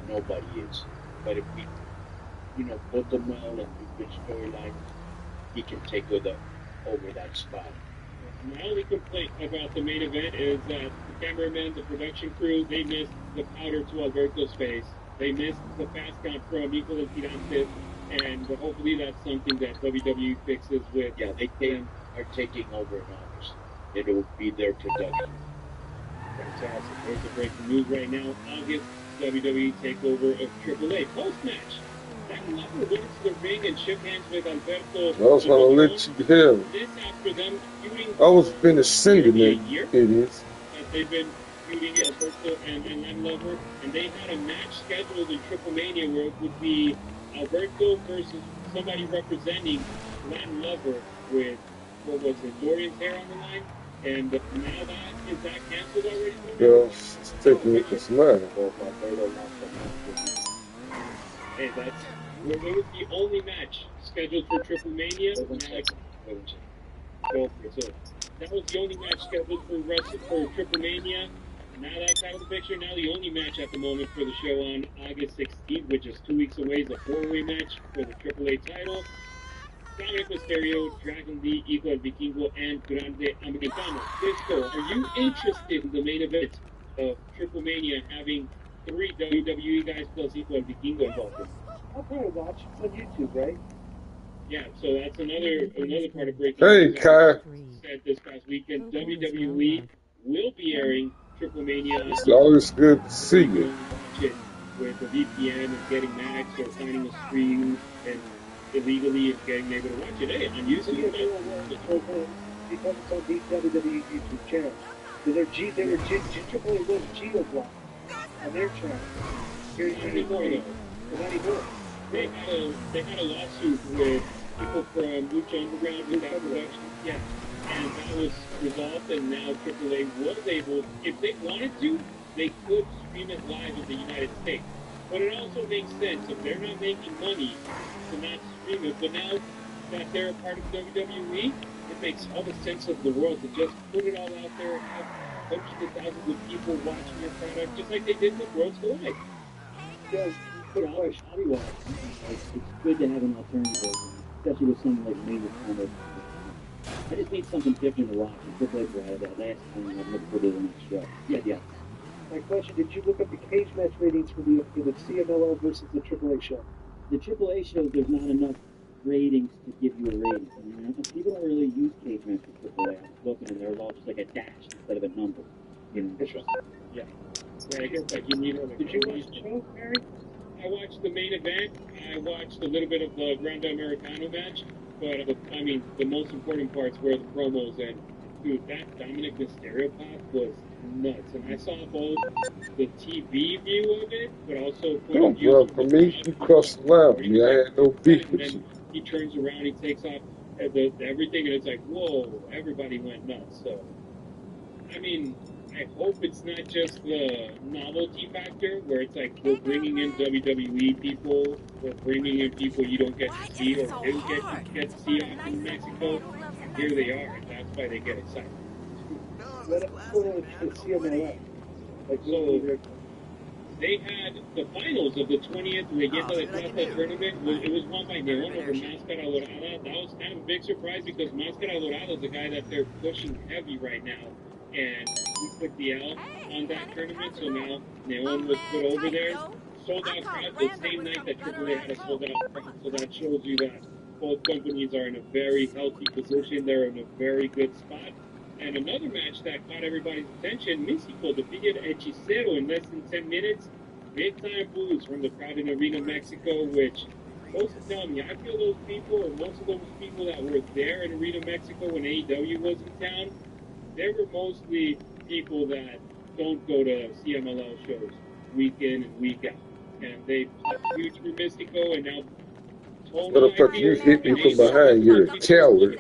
Nobody is. But if we, build them well and do good storylines, he can take over that spot. My only complaint about the main event is that the cameramen, the production crew, they missed the powder to Alberto's face. They missed the fast count from Nicolas Girantes, and hopefully that's something that WWE fixes with. Yeah, they are taking over in August. It'll be their production. Fantastic. There's the breaking news right now. August, WWE takeover of AAA. Post-match, Latin Lover went into the ring and shook hands with Alberto. I was going to let you have This after them feuding. I was finished singing it. It is. They've been feuding Alberto and Latin Lover, and they had a match scheduled in Triple Mania where it would be Alberto versus somebody representing Latin Lover with, what was it, Dorian's hair on the line? And now is that canceled already? Girl, it's taking it to smile. Hey, that was the only match scheduled for Triple Mania. That was the only match scheduled for Triple Mania. Now that's out of the picture. Now the only match at the moment for the show on August 16th, which is 2 weeks away, is a four-way match for the AAA title. Dominic Mysterio, Dragon Lee, Hijo del Vikingo, and Grande Americano. Disco, are you interested in the main event of Triple Mania having 3 WWE guys plus Hijo del Vikingo involved? I'll probably watch. It's on YouTube, right? Yeah, so that's another part of breaking Hey, news. Kai. Said this past weekend, WWE will be airing Triple Mania. It's always good to see you. Watch it with a VPN and getting Max or finding a stream and illegally and getting able to watch it. Hey, on YouTube. Because it's on the WWE YouTube channel. So they were Triple A was Geo Block on their channel. Here's Not anymore, though. Not anymore. They had a lawsuit with people from Lucha Underground with that production. Yeah. And that was resolved, and now AAA was able, if they wanted to, they could stream it live in the United States. But it also makes sense, if they're not making money to not stream it, but now that they're a part of WWE, it makes all the sense of the world to just put it all out there and have hundreds of thousands of people watching your product, just like they did with Worlds Collide. Yes, good question. Hobby-wise, it's good to have an alternative, especially with something like Major Combat. I just need something different to watch. And Triple H had that last time. I've never put it on the show. Yeah. My question: did you look up the cage match ratings for the CMLL versus the AAA show? The AAA shows there's not enough ratings to give you a rating. I mean, people don't really use cage match for AAA. I was looking and they're all just like a dash instead of a number. You know. Yeah. I guess like you need. Did you watch the show, Mary? I watched the main event. I watched a little bit of the Grande Americano match. But, I mean, the most important parts were the promos, and, dude, that Dominic Mysterio pop was nuts. And I saw both the TV view of it, but also... Don't run for me. You crossed the line. I had no beef with you. He turns around, he takes off everything, and it's like, whoa, everybody went nuts. So, I mean... I hope it's not just the novelty factor, where it's like we're bringing in WWE people, we're bringing in people you don't get to see or didn't get to see off in Mexico, and here they are, and that's why they get excited. Let us go to CMLL. So, they had the finals of the 20th Leyenda de Plata tournament. It was won by Neon over Máscara Dorada. That was kind of a big surprise because Máscara Dorada is a guy that they're pushing heavy right now. And we put the L on that tournament, so now Neon was put over there. Sold out crowd the same night that AAA had a sold out crowd, so that shows you that both companies are in a very healthy position. They're in a very good spot. And another match that caught everybody's attention, Místico defeated Hechicero in less than 10 minutes. Big time boos from the crowd in Arena Mexico, which most of them, I feel those people, or most of those people that were there in Arena Mexico when AEW was in town, they were mostly people that don't go to CMLL shows week in and week out. And they popped huge for Místico, and now Tony... Motherfucker, you hit me from behind. You're a coward.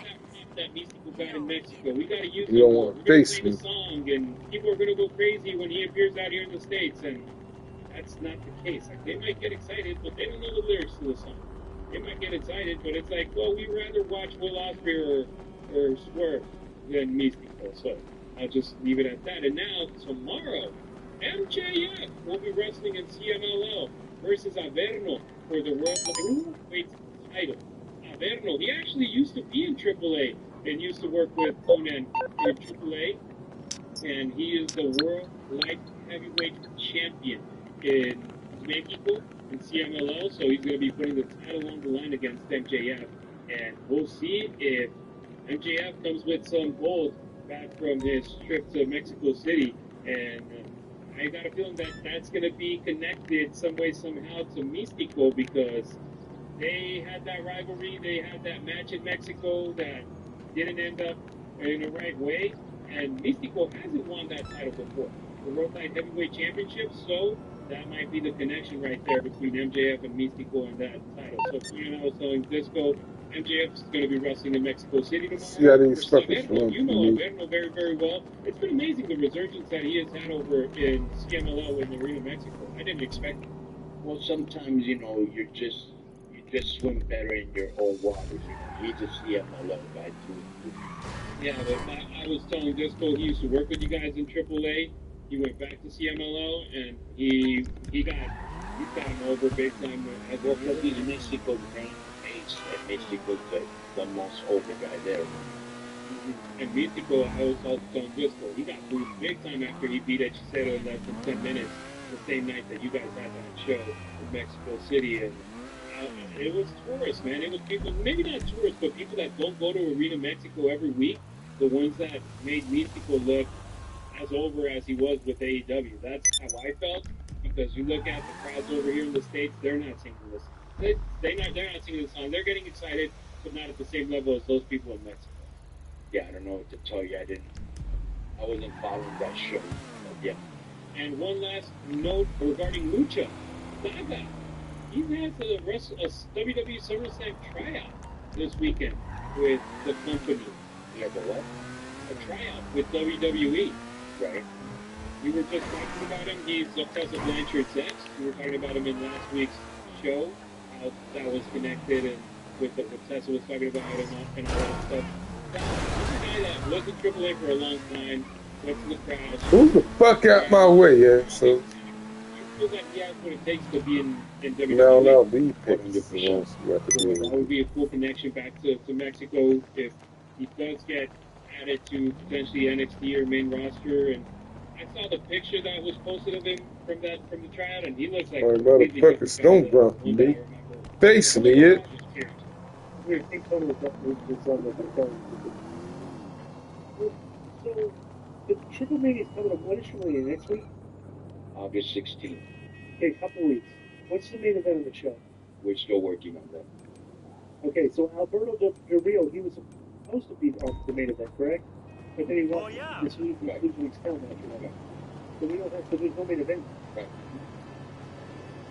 That Místico got in Mexico. We got to use you don't want to face me. Song, and people are going to go crazy when he appears out here in the States, and that's not the case. Like, they might get excited, but they don't know the lyrics to the song. They might get excited, but it's like, well, we'd rather watch Will Ospreay or Swerve than Místico. So I'll just leave it at that. And now, tomorrow, MJF will be wrestling in CMLL versus Averno for the World Lightweight title. Averno, he actually used to be in AAA and used to work with Conan in AAA, and he is the World Light Heavyweight Champion in Mexico in CMLL, so he's going to be putting the title on the line against MJF, and we'll see if MJF comes with some gold back from his trip to Mexico City, and I got a feeling that that's going to be connected some way, somehow to Místico, because they had that rivalry, they had that match in Mexico that didn't end up in the right way, and Místico hasn't won that title before, the World Light Heavyweight Championship, so that might be the connection right there between MJF and Místico and that title. So Fiona was telling Disco, MJF is going to be wrestling in Mexico City tomorrow. See, I didn't expect it. You know Averno very, very well. It's been amazing the resurgence that he has had over in CMLL in Arena Mexico. I didn't expect it. Well, sometimes, you just swim better in your own waters. He's a CMLL guy too. Yeah, but I was telling Disco he used to work with you guys in AAA. He went back to CMLL and he got him over big time. Well, because he's Mexico's main face, and Mexico's the most over guy there. And Místico, I was also telling Disco, he got booed big time after he beat Hechicero in less than 10 minutes the same night that you guys had that show in Mexico City. And it was tourists, man. It was people, maybe not tourists, but people that don't go to Arena Mexico every week, the ones that made Místico look as over as he was with AEW. That's how I felt, because you look at the crowds over here in the States, they're not singing this. They're not singing this song. They're getting excited, but not at the same level as those people in Mexico. Yeah, I don't know what to tell you. I wasn't following that show. But yeah. And one last note regarding Lucha. Saga, he has a WWE SummerSlam tryout this weekend with the company. He has a what? A tryout with WWE. Right. We were just talking about him. He's Tessa Blanchard's ex. We were talking about him in last week's show, how that was connected and with what Tessa was talking about and all that stuff. This is a guy that was in AAA for a long time, went to the crowd. Move the fuck out my way, yeah. So You feel that he has what it takes to be in WWE. no, these picking the ones you have to So that do. would be a cool connection back to Mexico if he does get added to potentially NXT or main roster. And I saw the picture that was posted of him from the tryout, and he looks like My a completely motherfucker different Stone guy Bump than me. I remember. Facing me, yeah. We think Tony was definitely the son of the Tony. So, the Triple Mania is coming up. When is Triple Mania? Next week? August 16th. Okay, a couple weeks. What's the main event of the show? We're still working on that. Okay, so Alberto Del Rio, he was supposed to be on the main event, correct? But then he won this week's count after that. So we don't have, so there's no main event. Right.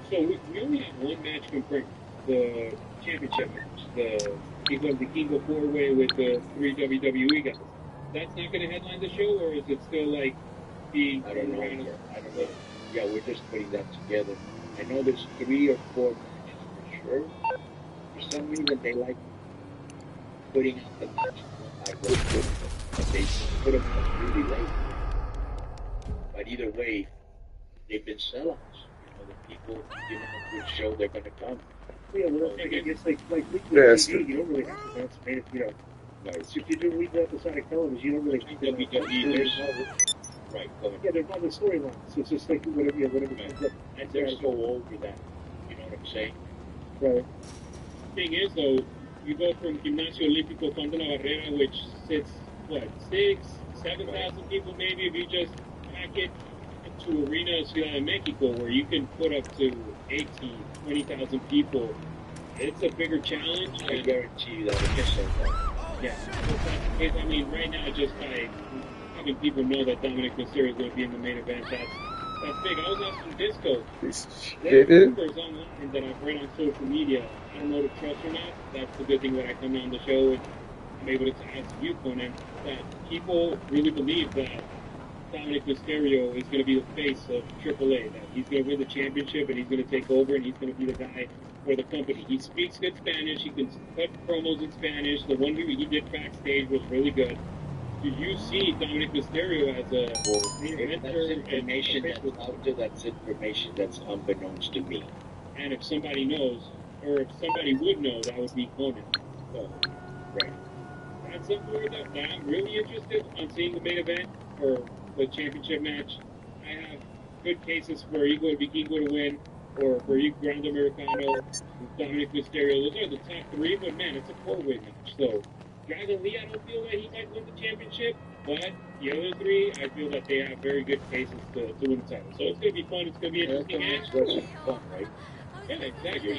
So we only have one match confirmed, the championship match, the King 4-way with the 3 WWE guys. That's not going to headline the show, or is it still like being I don't know. around? I don't know. Yeah, we're just putting that together. I know there's 3 or 4 matches for sure. For some reason, they like putting out the matches one by one, but they put them out really late. But either way, they've been sellouts. The people, which show they're going to come. Yeah, well, that's like, I guess, like weekly Yes. TV, you don't really have to announce it, you know. Right. So if you do weekly episodic television, you don't really have to WWE, there's right, go ahead. yeah, there's not the storyline. So it's just like whatever, whatever comes up. And they're so over that. You know what I'm saying? Right. Thing is, though, you go from Gimnasio Olímpico Fondo La Barrera, which sits, 7,000 people maybe, if you just pack it, to Arena Ciudad de Mexico, where you can put up to 18, 20,000 people. It's a bigger challenge. I guarantee you that if you say that. Yeah, if that's the case, I mean, right now, just by having people know that Dominic Mysterio is going to be in the main event, that's big. I was asking Disco. There are rumors online that I've read on social media. I don't know to trust or not. That's the good thing when I come on the show and I'm able to ask you, Conan, that people really believe that Dominic Mysterio is going to be the face of AAA, that he's going to win the championship and he's going to take over and he's going to be the guy for the company. He speaks good Spanish. He can cut promos in Spanish. The one he did backstage was really good. Do you see Dominic Mysterio as a That's information that's out there, that's information that's unbeknownst to me. And if somebody knows, or if somebody would know, that would be Conan. So, Right. that's something that I'm really interested on seeing the main event or the championship match. I have good cases for Hijo de Vikingo to win, or for Grande Americano, Dominic Mysterio. Those are the top 3, but man, it's a 4-way match. So, Dragon Lee, I don't feel that he might win the championship, but the other 3, I feel that they have very good cases to win the title. So it's going to be fun. It's going to be interesting. It's wrestling fun, right? Yeah, exactly.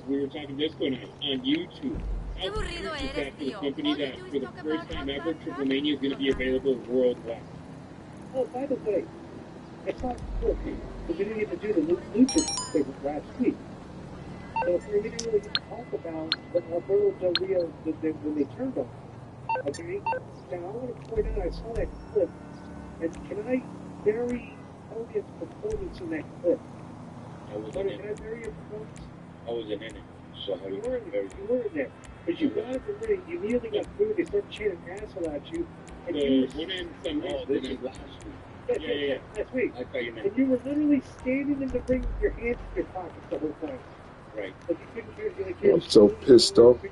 We were talking Disco night on YouTube. How huge is that for the company that for the first time ever, Triple Mania is going to be available worldwide? Oh, by the way, it's not good because we didn't get to do the Lucha segment last week. So we didn't really talk about what Alberto Del Rio when they turned on. Okay? Now, I want to point out, I saw that clip, and can I bury Tony's performance in that clip? I wasn't Tony, in can I it. bury your performance? I wasn't in it. So how do You were in there. You were in there. But you got it the ring, you immediately got through, they started chanting asshole at you, and The you one were... in San Luis. Oh, this is last week. Yeah. Last week. I thought you meant And you were literally standing in the ring with your hands in your pockets the whole time. right. Like you couldn't care, like, I'm so pissed off. You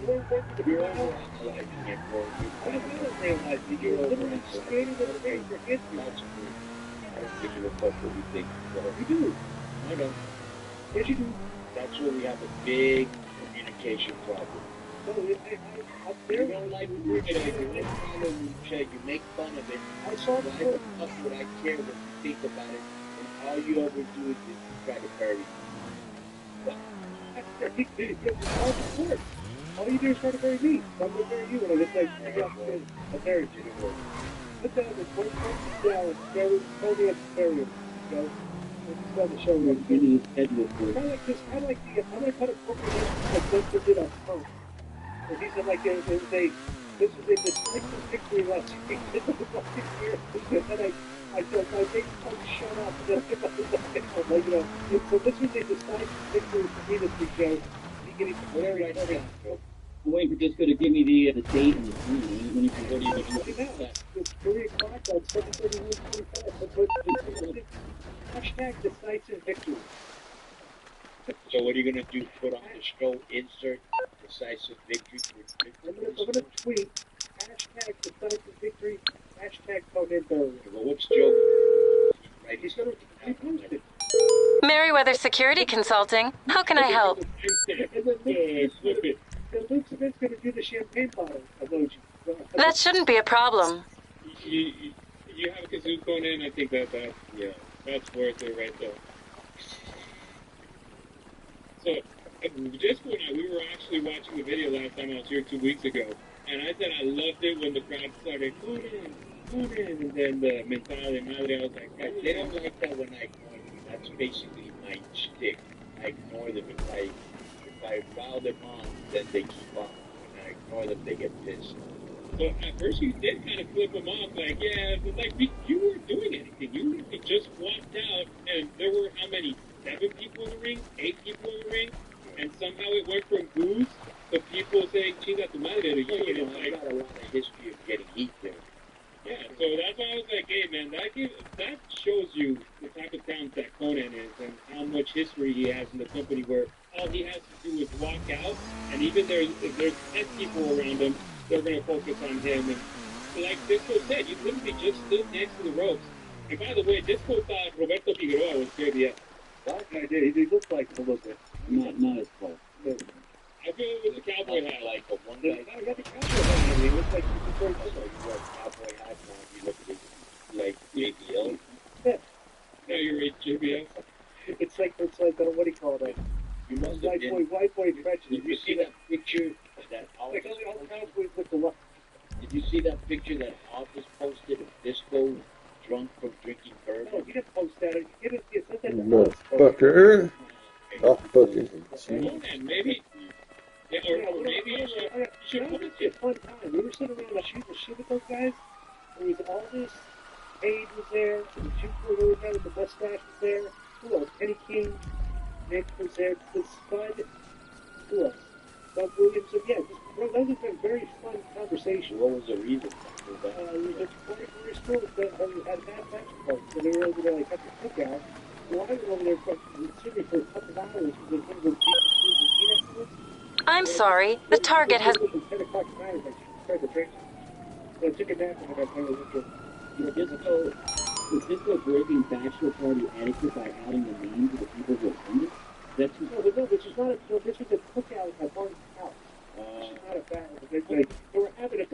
weren't working the You're crowd. overanalyzing it, bro. I don't realize that you were literally standing in the ring with your hands in your That's true. I don't think you fuck what you think. You do. I know. Yes, you do. That's where we have a big communication problem. No, You don't like Lucha, you don't follow Lucha, you make fun of it. I saw Why the the fuck would I care what you think about it? And all you ever do is just try to bury me. all the court. All you do is try to bury me. So I'm going to bury you when I get I buried you. Put down the 1 down, bury Tony at the burial. You know? It's on the show. Getting his head with Kind of like this. Kind of like the. I like how the corporation like Vince did on Punk. And he said like this is a decisive victory last week. This was last year. And then I said I think Punk shut up. And then I like so this was a decisive victory for me this week, Joe. Me getting very excited. I'm waiting for Disco to give me the date and the time. When you can go to your It's 3 o'clock on 7/31/25. Hashtag decisive victory. So what are you going to do? Put on the show, insert decisive victory. I'm going to tweet hashtag decisive victory, hashtag Conan Barrier. Well, what's Joe? Right, He's going to repost it. Meriwether Security Consulting. How can I help? And then Luke Smith's going to do the champagne bottle emoji. That shouldn't be a problem. You have a kazoo Conan, I think that's worth it right there. So, Disco and I, we were actually watching the video last time I was here 2 weeks ago, and I said I loved it when the crowd started, Conan, and then the mentada de madre, I was like, they don't like that when I ignore them. That's basically my shtick. I ignore them. If I rile them on, then they keep on. When I ignore them, they get pissed. So at first you did kind of flip them off, like, yeah, but like you weren't doing anything. You just walked out, and there were how many? 7 people in the ring? 8 people in the ring? And somehow it went from booze to people saying, chinga tu madre to you. You know, I got a lot of history of getting heat there. Yeah, so that's why I was like, hey man, that shows you the type of talent that Conan is and how much history he has in the company where all he has to do is walk out, and even if there's 10 people around him, they're going to focus on him. And like Disco said, you literally just stood next to the ropes. And by the way, Disco thought Roberto Figueroa was JBL. That guy did. He looked like a little bit. Not as close. I feel it was a cowboy hat. Like a one He guy. got the cowboy hat. He looked like he was very So you wear a cowboy hat now. You look at it like JBL. Yeah. Now you're right, JBL. It's like what do you call that? You must have been. White boy prejudice. Did you see that picture that Like Office? all the cowboys look alike. Did you see that picture that Office posted of Disco drunk from drinking No, bourbon? you didn't post that. You didn't. It's not that. Motherfucker. I'll fucking. Conan, maybe. Yeah, or maybe you should That was post a it. fun time. We were sitting around shooting the shit with those guys. There was all this. Paige was there. The Jupiter who was there with the mustache was there. Who else? Kenny King. Nick was there. The Spud. Who else? Doug Williams. So yeah, those have been very fun conversations. What was the reason for that? It was a very school that had that match point. So they were able to like have the cookout. So I was over there sitting for a couple of hours because they came to eat afterwards. I'm sorry. The target has... 10 o'clock at night, I started to drink. So I took a nap and I got tired of it. Was Disco breaking bachelor party etiquette by adding the names of the people who attended? That's No, this was a cookout at Martin's house. This is not a battle. They were having a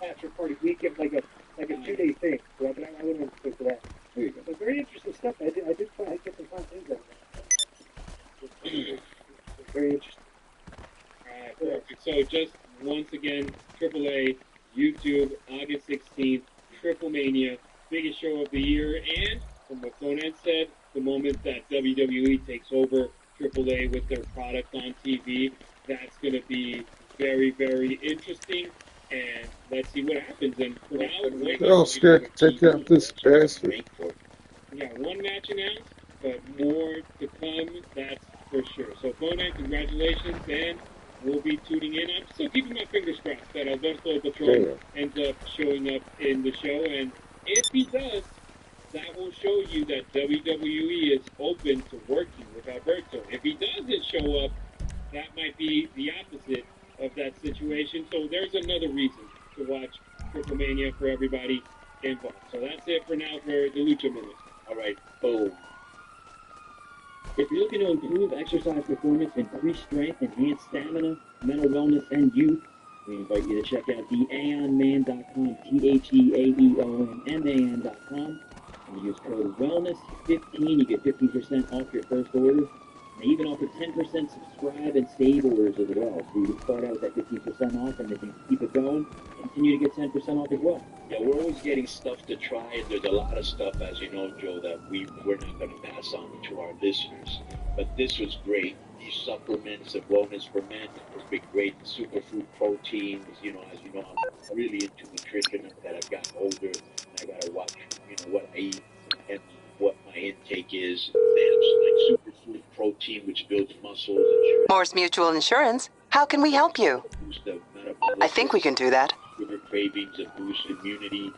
bachelor party weekend, like a 2-day thing. So I wouldn't stick to that. there you go. But very interesting stuff. I did get some fun things out of it. Very interesting. Alright, perfect. So just once again, AAA, YouTube, August 16th, Triple Mania, biggest show of the year, and from what Conan said, the moment that WWE takes over AAA with their product on TV, that's going to be very, very interesting, and let's see what happens. And for now, They're all scared to take out this bastard. we got one match announced, but more to come, that's for sure. So Conan, congratulations, and we'll be tuning in. I'm still keeping my fingers crossed that Alberto Patron ends up showing up in the show, and if he does, that will show you that WWE is open to working with Alberto. If he doesn't show up, that might be the opposite of that situation. So there's another reason to watch Triple Mania for everybody involved. So that's it for now for the Lucha Minute. All right, boom. If you're looking to improve exercise performance, increase strength, enhance stamina, mental wellness, and youth, we invite you to check out theaeonman.com, TheAeonman.com. And use code WELLNESS15, you get 15% off your first order. They even offer 10% subscribe and save orders as well. So you can start out with that 15% off, and if you keep it going, continue to get 10% off as well. Yeah, we're always getting stuff to try, and there's a lot of stuff, as you know, Joe, that we're not going to pass on to our listeners. But this was great. These supplements and wellness for men has been great. The superfood proteins, as you know, I'm really into nutrition. That I've gotten older, and I got to watch, what I eat and what my intake is. They have like superfood protein, which builds muscles and Morse Mutual Insurance. How can we help you? boosts the metabolism. I think we can do that. Sugar cravings and boost immunity.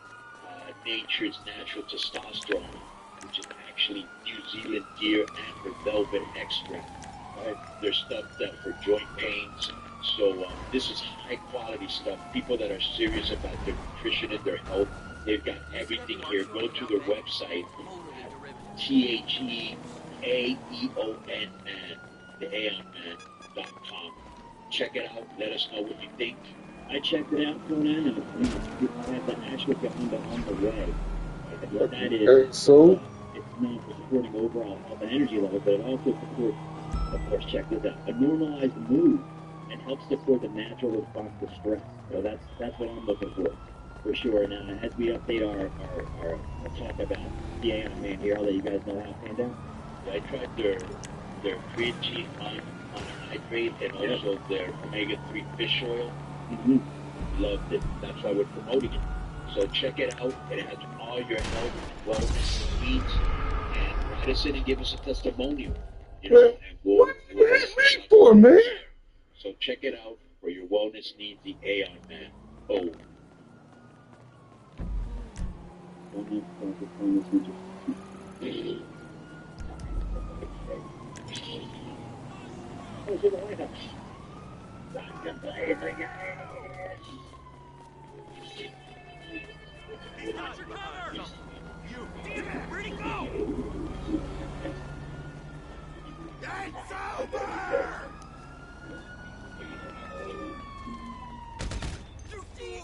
Nature's natural testosterone, which is actually New Zealand deer and her velvet extract. There's stuff that for joint pains. So this is high quality stuff. People that are serious about their nutrition and their health, they've got everything here. Go to their website, THEAEON man, the AONman.com. Check it out. Let us know what you think. I checked it out, Conan, and I have the ashwagandha on the way. What that is, it's known for supporting overall health and energy levels, but it also supports, of course, check this out, a normalized mood and helps support the natural response to stress. So that's what I'm looking for sure. Now, as we update our talk about the Aeon Man here, I'll let you guys know how it panned out. I tried their creatine monohydrate and also their omega-3 fish oil. Mm-hmm. Loved it. That's why we're promoting it. So check it out. It has all your health and wellness needs. And write us in and give us a testimonial. What do you need me for, man? So check it out for your wellness needs, the Aeon Man. Oh. Oh, to the White House. Where'd he go? It's over!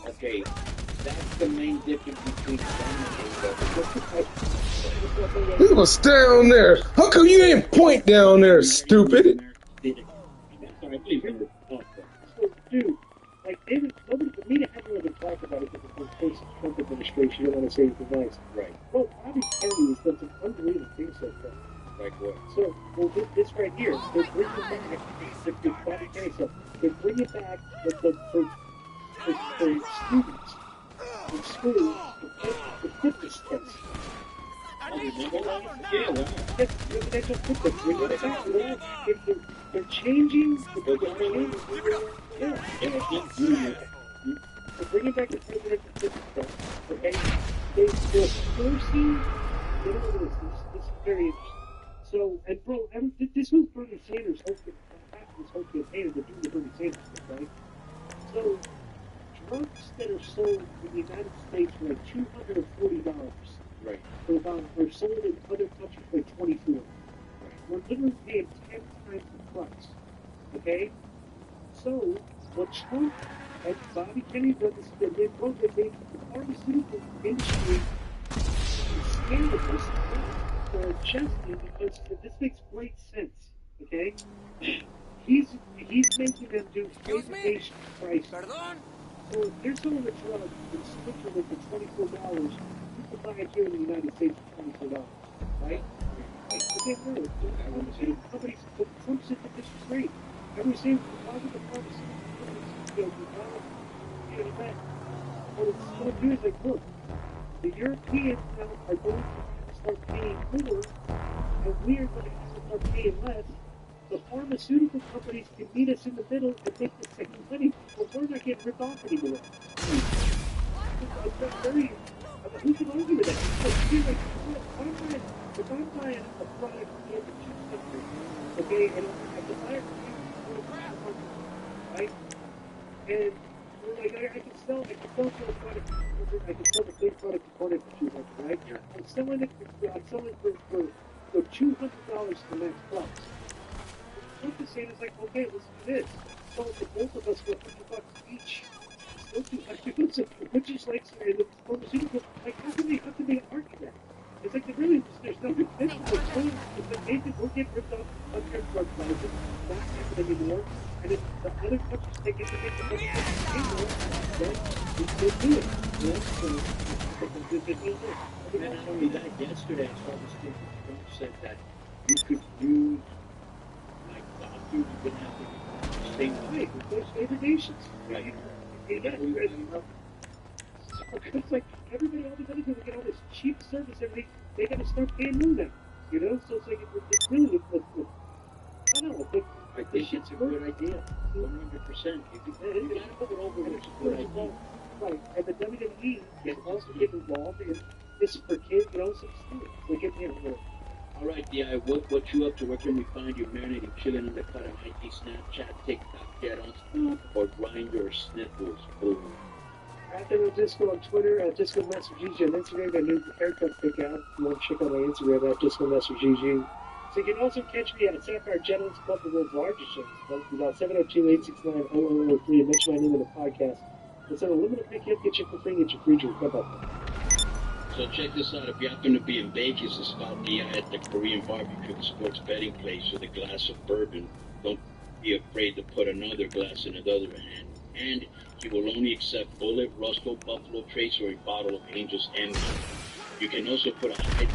Okay, that's the main difference between them and He was down there. How come you didn't point down there, stupid? So, dude, like, nobody, for me to have really talk about it because it's the Trump administration, you don't want to say anything nice. Right. Well, Bobby Kennedy has done some unbelievable things so far. Like what? So, well, this right here, they're bringing back the Bobby Kennedy stuff. They're bringing back for students in school the fitness test. Yes, residential fitness. They're changing. They're bringing back the presidential fitness test. Okay, they're forcing. This is very interesting. So, and bro, this was Bernie Sanders' whole campaign to do the Bernie Sanders thing, right? So, drugs that are sold in the United States for like $240, Right. are sold in other countries for like $24. Right. We're literally paying 10 times the price. Okay? So, what Trump and Bobby Kennedy did is they broke the pharmaceutical industry scandalous for Chesney because this makes great sense. Okay? He's making them do fabrication prices. So if they're selling a drug in Switzerland for $24, you can buy it here in the United States for $24, right? Okay, no, pharmaceutical companies, but Trump said that this was great. Every single one of the pharmaceutical companies, develop, that. What it's going to do is like, look, the Europeans now are going to start paying more, and we are going to have to start paying less. The pharmaceutical companies can meet us in the middle and make the same money, but we're not getting ripped off anymore. Who can argue with that? Like, if I'm buying a product in $200, okay, and I can buy it for $200, right? And like I can sell the product for $200, I can sell the same product for $200, right? Yeah. I'm selling it for $200 to max price. Trump is saying it's like, okay, let's do this. So for both of us for $100 each. Which is like the pharmaceutical. Like, how can they argue that? It's like there's no defense. We're getting ripped off on their drug not happen anymore. And if the other countries take it to make the money anymore, then we still do it. You know? So, and not only that, yesterday I saw this thing Trump said that you could use, like, doctors, you could have the same way with those favored nations. Right. It's like everybody, all these other people get all this cheap service, everything, they gotta start paying more now. You know? So it's like, it's really, I don't know, I think it's a good idea. 100%. You gotta put it over with a good idea. Right, and the WWE can also get involved in this for kids, you know, some students. Like, all right, D.I., what you up to? Where can we find you? Marinating, chilling in the cut on IG, Snapchat, TikTok, Get On Stop, or Grindr or Sniffles? Boom. At the Disco on Twitter, at Disco Master GG on Instagram, my new haircut pick out. You want to check out my Instagram at Disco Master GG. So you can also catch me at Sapphire Gentlemen's Club, the world's largest gentlemen's club, about 702-869-0003, and mention my name in the podcast. It's an unlimited pickup, get you for free, get your free drink. How about that? So check this out. If you happen to be in Vegas, it's about the at the Korean barbecue, the sports betting place, with a glass of bourbon. Don't be afraid to put another glass in another hand. And he will only accept Bullet, Roscoe, Buffalo Trace, or a bottle of Angel's Envy. You can also put a hot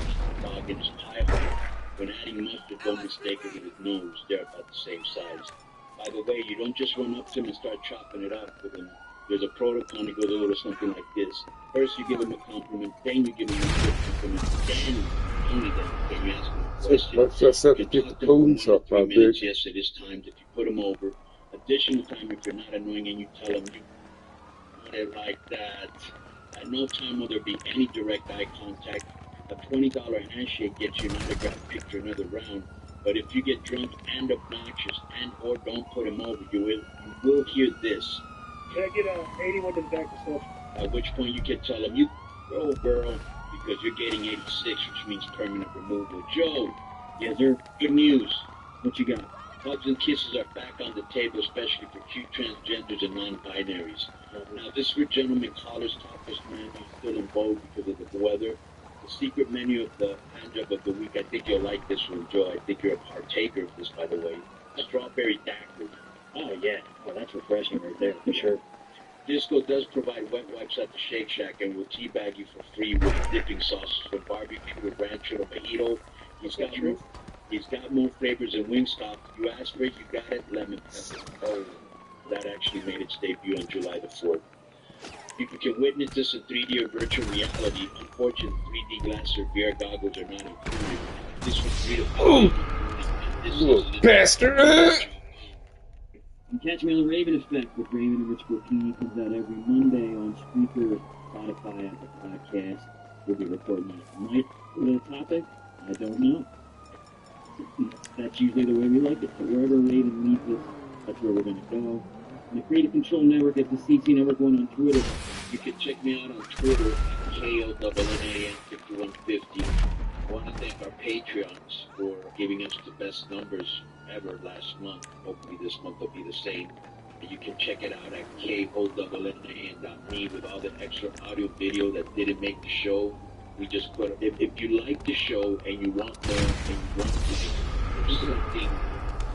dog in his pie hole. When adding mustard, don't mistake it with his nose. They're about the same size. By the way, you don't just run up to him and start chopping it up with him. There's a protocol that goes a little something like this. First, you give him a compliment, then you give him a good compliment, then, only then you ask him a question. Let's just have to get the police off my bitch. Yes, it is timed if you put him over. Additional time if you're not annoying and you tell him you want it like that. At no time will there be any direct eye contact. A $20 handshake gets you an autograph picture another round. But if you get drunk and obnoxious and or don't put him over, you will hear this. Can I get 81 to the back of stuff? At which point you can tell him, you go, girl, because you're getting 86, which means permanent removal. Joe, yes, sir. Good news. What you got? Hugs and kisses are back on the table, especially for cute transgenders and non-binaries. Now, this for gentlemen, collars, topless man, is still in vogue because of the weather. The secret menu of the hand-job of the week, I think you'll like this one, Joe. I think you're a partaker of this, by the way. Strawberry daiquiri. Oh, yeah. Oh, that's refreshing right there, for sure. Disco does provide wet wipes at the Shake Shack and will teabag you for free with dipping sauces for barbecue, rancho, or mojito. He's got more flavors than Wingstop. You asked for it, you got it. Lemon pepper. Oh, that actually made its debut on July the 4th. People can witness this in 3D or virtual reality. Unfortunately, 3D glasses or VR goggles are not included. This was free to little bastard! You can catch me on The Raven Effect with Raven and Rich Burkini. Comes out every Monday on Spreaker, Spotify, Apple Podcasts. We'll be recording that tonight. With a topic, I don't know. That's usually the way we like it. So wherever Raven leads us, that's where we're going to go. And the Creative Control Network at the CC Network one on Twitter. You can check me out on Twitter at KONNAN5150. I want to thank our Patreons for giving us the best numbers ever last month. Hopefully this month will be the same. And you can check it out at KONNAN.me with all the extra audio video that didn't make the show. We just put, if you like the show and you want more and you want to something,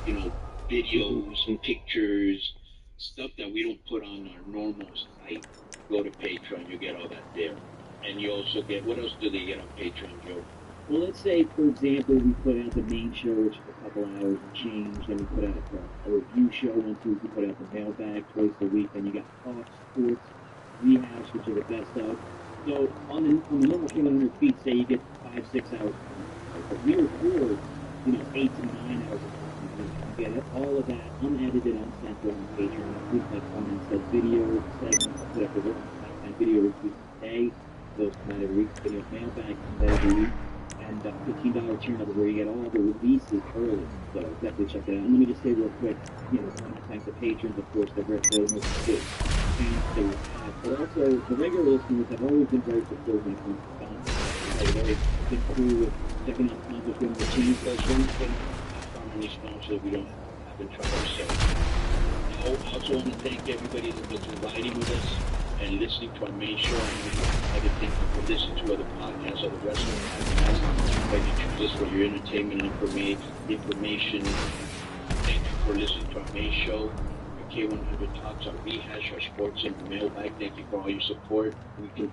you know, videos and pictures, stuff that we don't put on our normal site, go to Patreon, you get all that there. And you also get, what else do they get on Patreon, Joe? Well, let's say, for example, we put out the main show, which is a couple hours and change, then we put out a review show once a week, we put out the mailbag twice a week, then you got talk, sports, rehabs, which are the best of. So on the normal 100 feet, say you get 5-6 hours, but we record, 8 to 9 hours of content. You get all of that unedited, uncensored on Patreon. With like comments, said video segments, put up the video reviews today. Those come out every week. Video mailbag comes out every week. And $15 turn up where you get all the releases early. So definitely check it out. And let me just say real quick, I want to thank the patrons, of course, the most good fans they have. But also, the regular listeners have always been very supportive when it comes to sponsors. They've always been cool with checking out sponsors, doing the change. That's one thing on any sponsor that we don't have been trying to sell. I also want to thank everybody that was riding with us and listening to our main show. I would thank you for listening to other podcasts, other wrestling podcasts. But you choose this for your entertainment, information, for listening to our main show, K100 Talks, our rehash, our sports and mailbag. Thank you for all your support. We can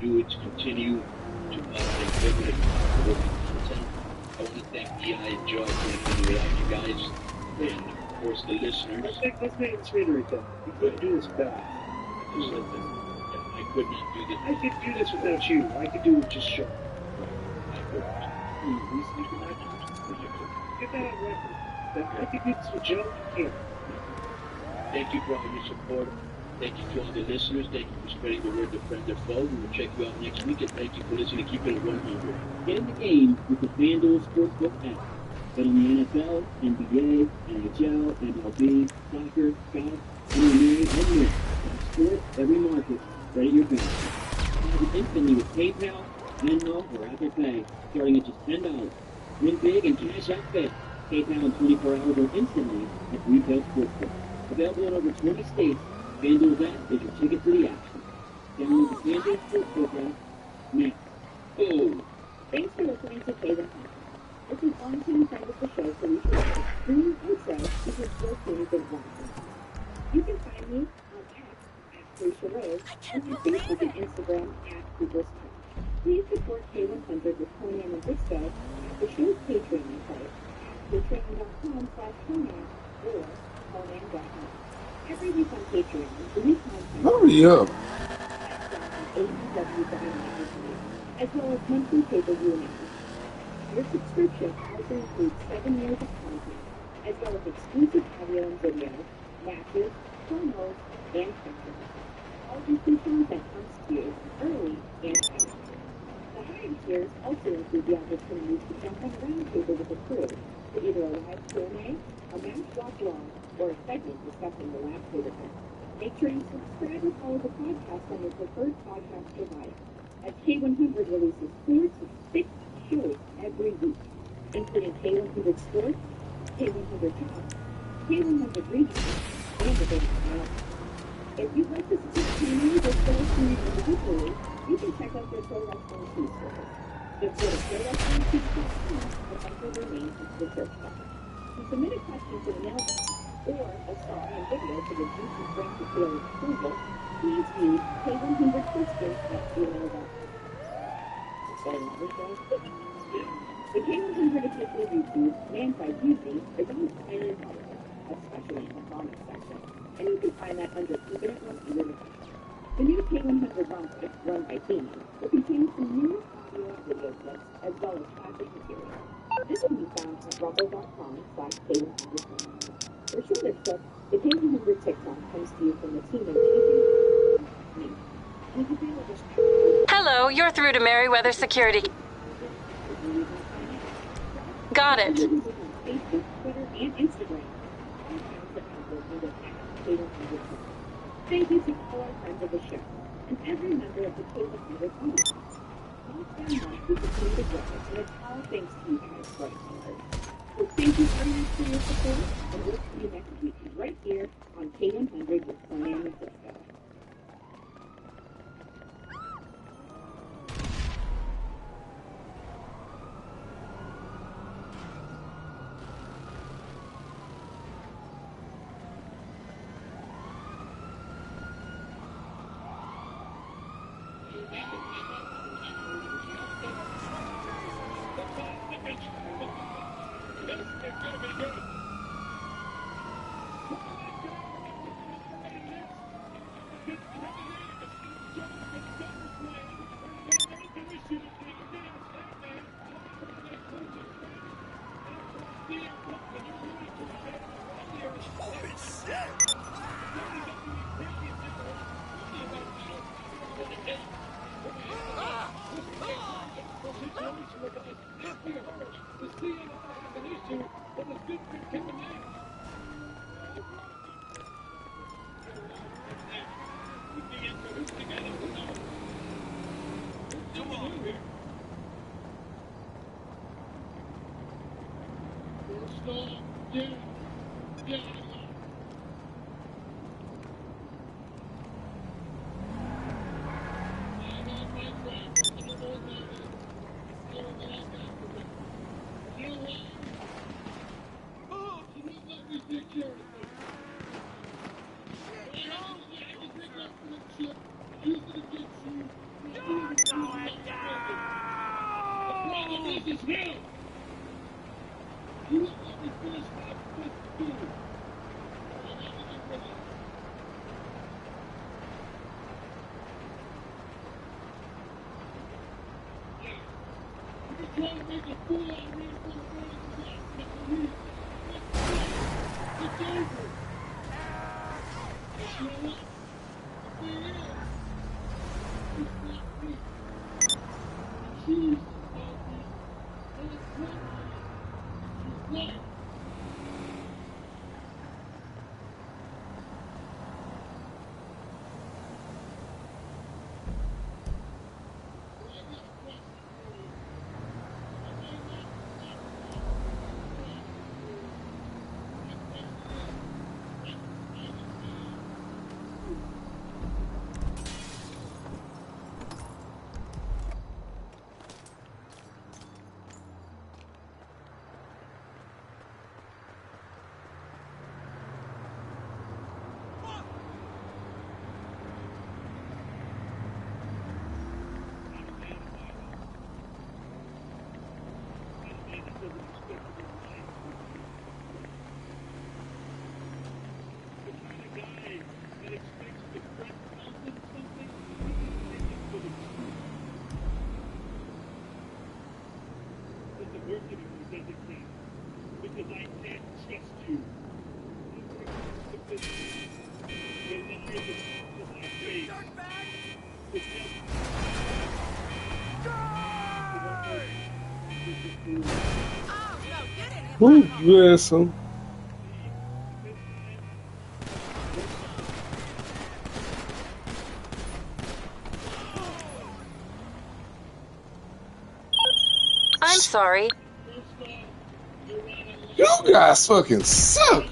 do it to continue to deliver profitable content. I want to thank EI and Joe for being without you guys, and of course the listeners. Let's make it straight right there. We couldn't do this without us. Just let them, I could not do this. I could do this without you. I could do it just show. I couldn't. Get that on record. That I could do this with Joe. You can't. Thank you for all your support. Thank you to all the listeners. Thank you for spreading the word to friend or foe. We will check you out next week, and thank you for listening to Keep It at 100. Get in the game with the FanDuel Sportsbook app. Bet on the NFL, NBA, NHL, MLB, soccer, golf, MMA, and more. Sport, every market, right at your fingertips. Deposit instantly with PayPal, Venmo, or Apple Pay, starting at just $10. Win big and cash out fast. PayPal in 24 hours or instantly at retail sportsbook. Available in over 20 states, FanDuel's app is your ticket to the action. Download the FanDuel Sportsbook app now. Oh! Thanks for listening to K100. This is longtime friend of the show, Felicia Rose. Streaming outside because your tunes in Washington. You can find me on X at Felicia Rose and on Facebook and Instagram at Cooper's Talk. Please support K100 with Conan and Disco at the show's Patreon site at patreon.com/Conan or Conan.com. Every week on Patreon, the new content Hurry up. as well as monthly pay-per-view announcements. Your subscription also includes 7 years of content, as well as exclusive audio and video, matches, promos, and content. All this new content comes to you early and fast. The higher tiers also include the opportunity to jump on a roundtable with a crew for either a live Q&A, a match watch along, or a segment discussing the last event. Make sure you subscribe or follow the podcast on your preferred podcast provider, as K100 releases 4 to 6 shows every week, including K100 Sports, K100 Talk, K100 Regional, and the Big Island. If you'd like to support K100 or Pro Wrestling individually, you can check out their Pro Wrestling Tees service. Just go to ProWrestlingTees.com and enter their name into the search box. To submit a question to the mailbox or a song and video to the Juicy Frank Appeal approval, please read K100Christian@gmail.com. The K100 official YouTube, Man by Beauty, is on Inspired Articles, especially in the comments section, and you can find that under Keep It at 100. The new K100 Rumble, run by Tina, will contain some new audio and video clips, as well as classic material. This can be found at rumble.com/K100. For shorter stuff, the K100 TikTok comes to you from the team of TV. Hello, you're through to Merriweather Security. Got it. Facebook, Twitter, and Instagram. Thank you to all our friends of the show and every member of the K100 audience. Month by month, we continue to grow, and it's all thanks to you guys working hard. So thank you very much for your support, and we'll see you next week right here on K100 with Conan and Disco. Oh, as hell! You won't let me finish what I'm supposed to do. You're trying to make a fool out of me for the rest of the week. It's over. You know what? The thing is, it's not me. You choose to stop me, and it's not me. It's life. Because I can't trust you. Ooh, you asshole. I'm sorry. You guys fucking suck.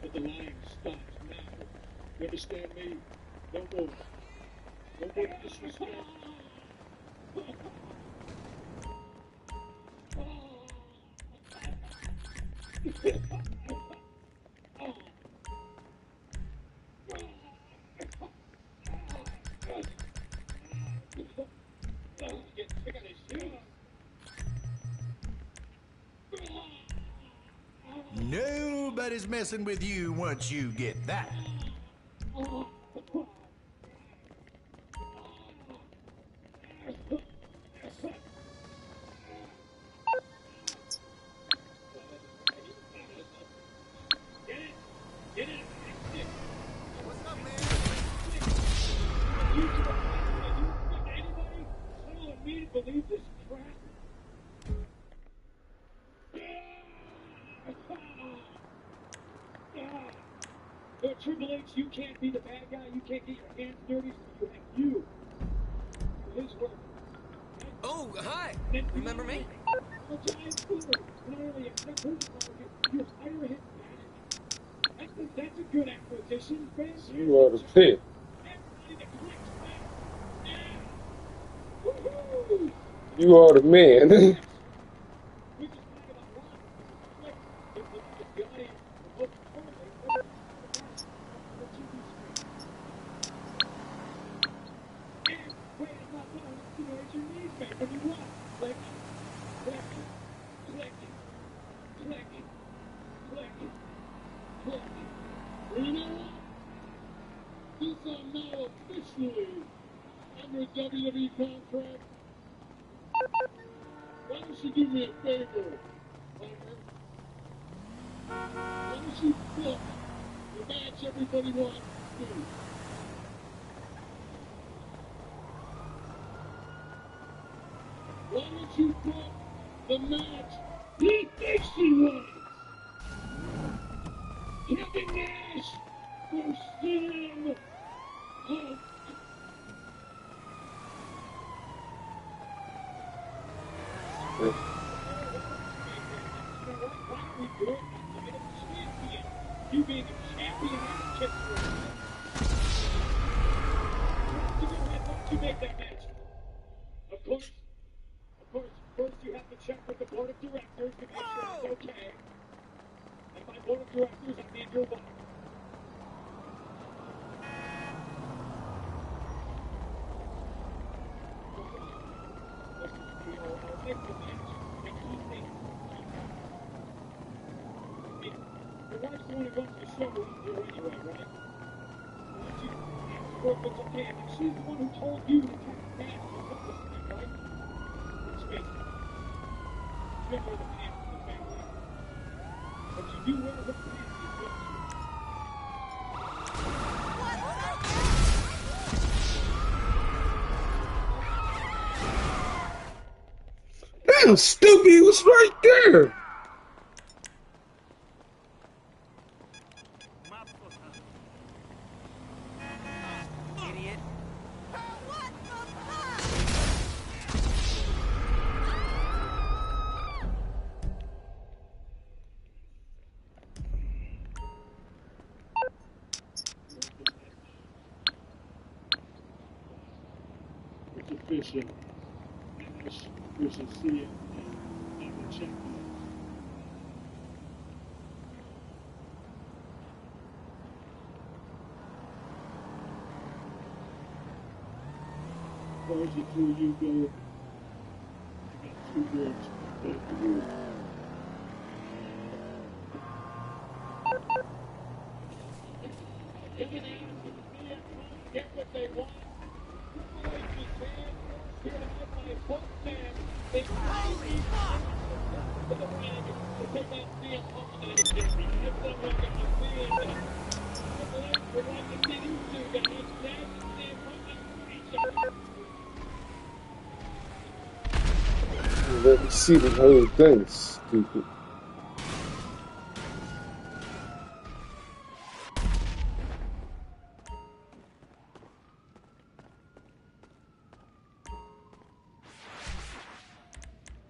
But the lying stops now. You understand me? No more. No more disrespect. Nobody's messing with you once you get that. Believe this crap? Triple H, you can't be the bad guy. You can't get your hands dirty, so you have his work. Oh, hi. Remember me? You hire him back. That's a good acquisition, Vince. You are the pit. You are the man. officially under a WWE contract. Why don't you do me a favor, Homer? Why don't you book the match everybody wants to do? Why don't you book the match he thinks he wants? Kevin Nash versus CM Punk. You being a champion and kick to make that match. Of course, first you have to check with the board of directors to make sure it's okay. And by board of directors, I mean your wife. Make the match that you think. Your wife's the one who runs the show here anyway, right? Why don't you ask her if it's okay? I mean, she's the one who told you to take the match or something, right? Let's face it. You're the man of the family. But you do wear her panties, don't you? Damn, stupid, he was right there. Idiot. It's official. Nash versus CM and the champions. As far as the two of you go, I got two words for both of you. Kevin Nash and CM Punk get what they want. Triple H's fans here to help my Punk fans. They finally to the ring to take out CM Punk and the champion. That's what I'm going to see. Triple H would like to see you two guys. Nash and CM Punk and each other. Let me see the whole thing, stupid.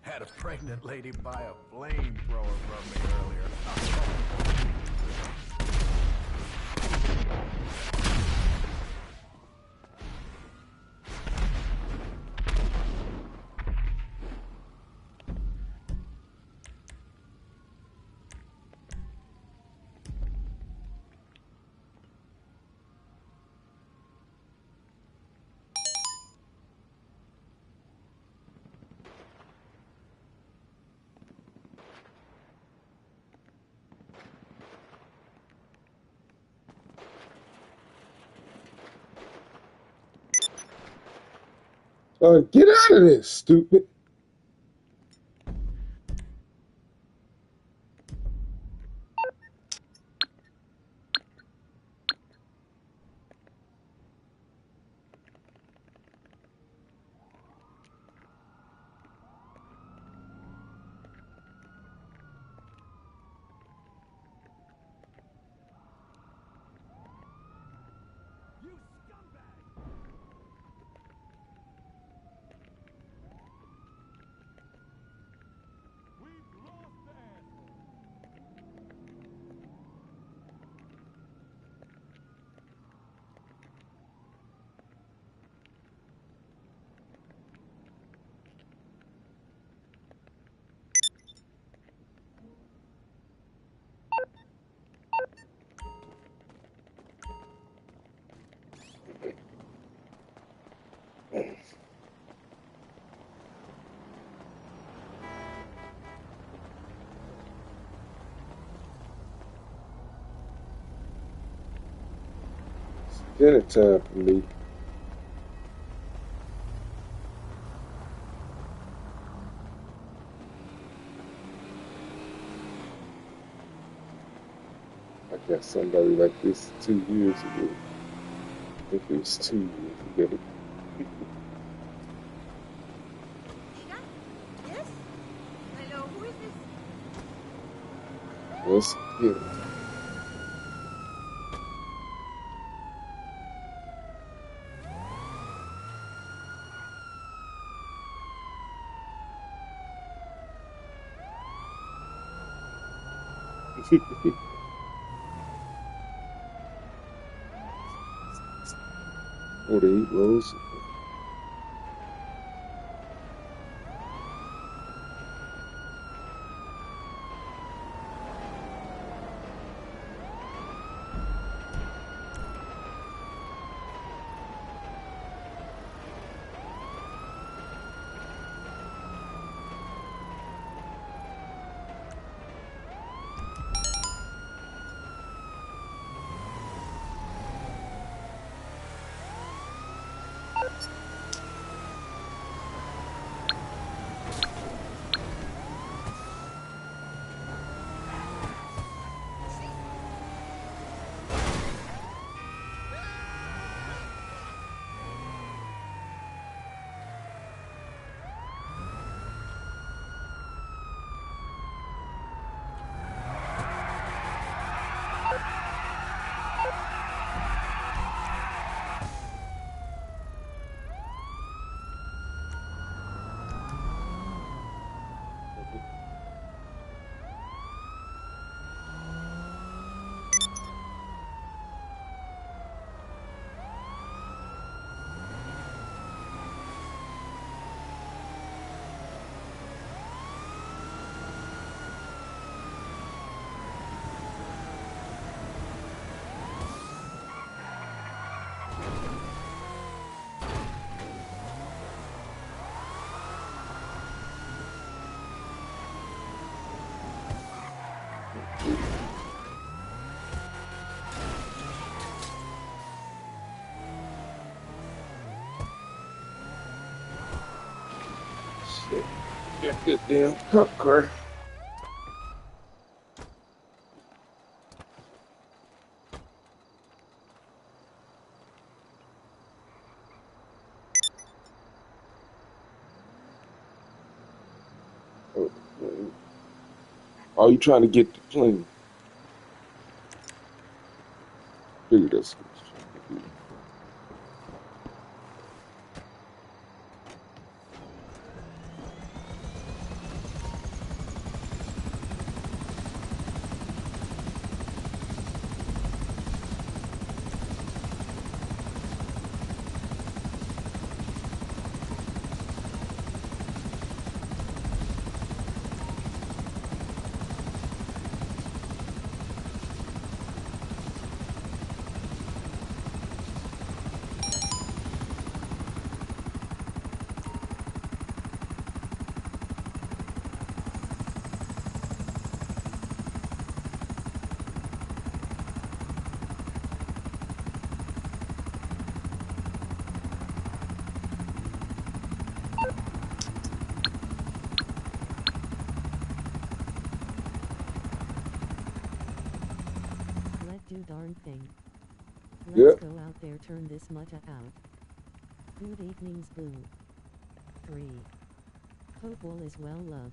Had a pregnant lady buy a flamethrower from me earlier. Get out of this, stupid. Dinner time for me. I got somebody like this 2 years ago. I think it was 2 years ago. Yes? Hello, who is this? Let's get it. Oh, they eat rolls. Shit. Got that damn cop car. Oh, you trying to get the plane? Figured that's what you're trying to do. Darn thing. Let's Yep. go out there, turn this mutta out. Good evenings, boo. 3. Hope all is well, love.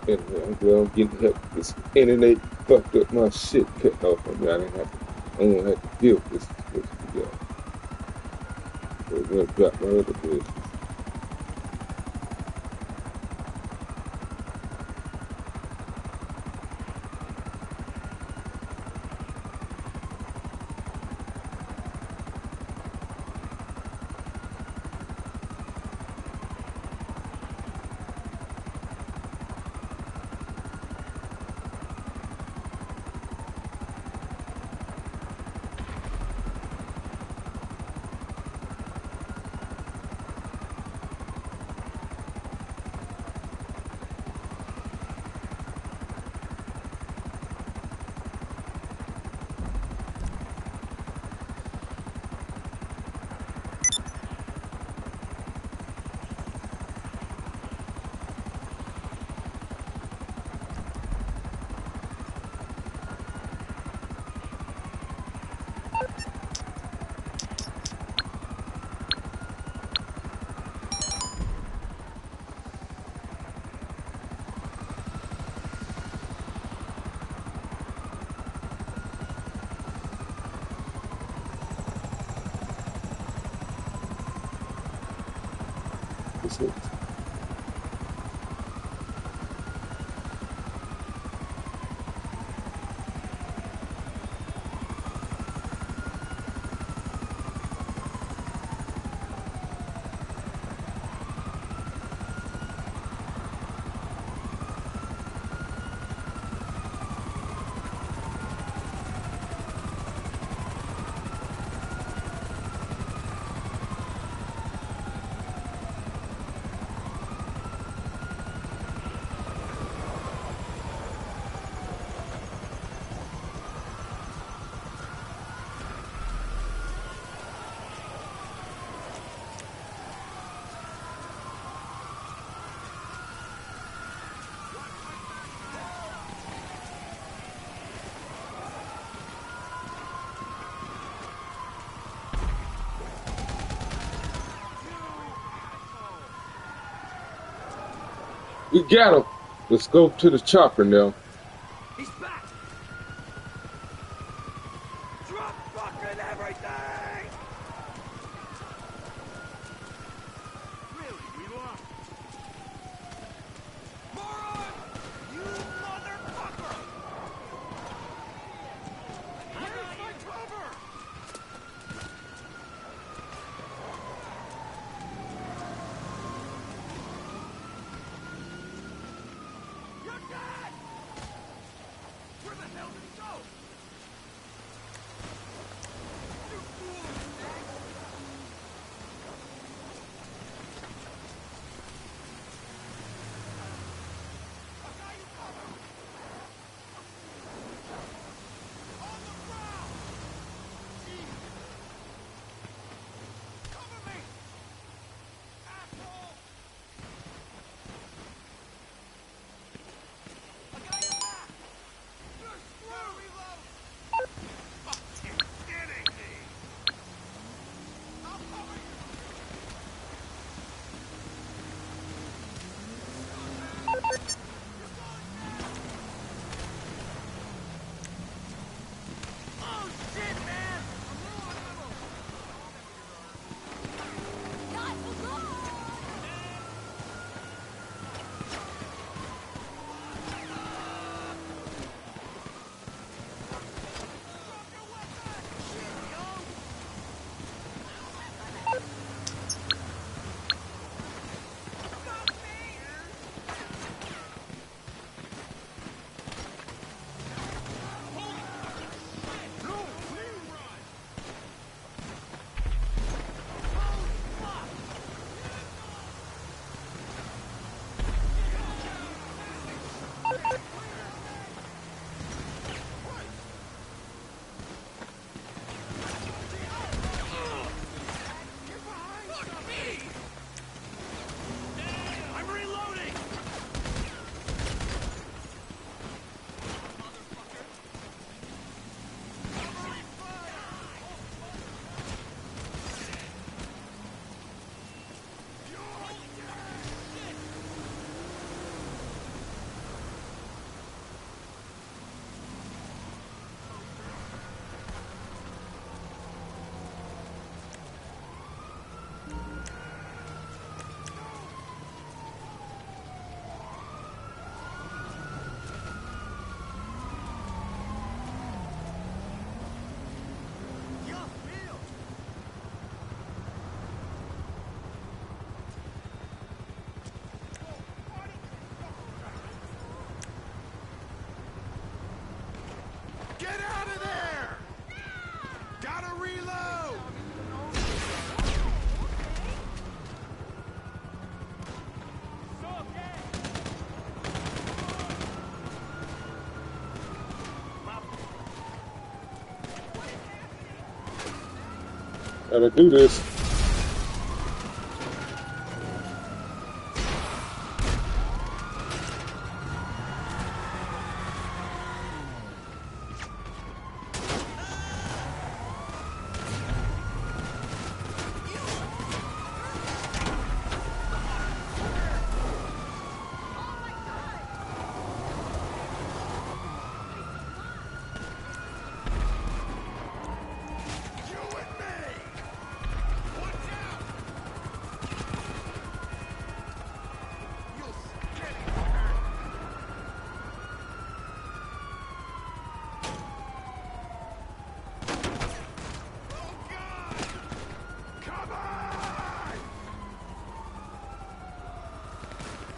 I'm glad I'm getting help. This internet fucked up my shit cut off on me. I don't have to deal with this. So I'm gonna drop my other business. We got him. Let's go to the chopper now. He's back. Drop fucking everything. Really, we lost. Moron! You motherfucker! Where's my cover? God! Where the hell did he go? You fool, Snake! I got you covered! On the ground! Jesus! Cover me! Asshole! I got your back! You're screwed! Reload! Fucking kidding me! I'll cover you! Oh shit, man! I'm low on ammo! God, hold on! I'm reloading! Get out of there! Gotta reload! Gotta do this.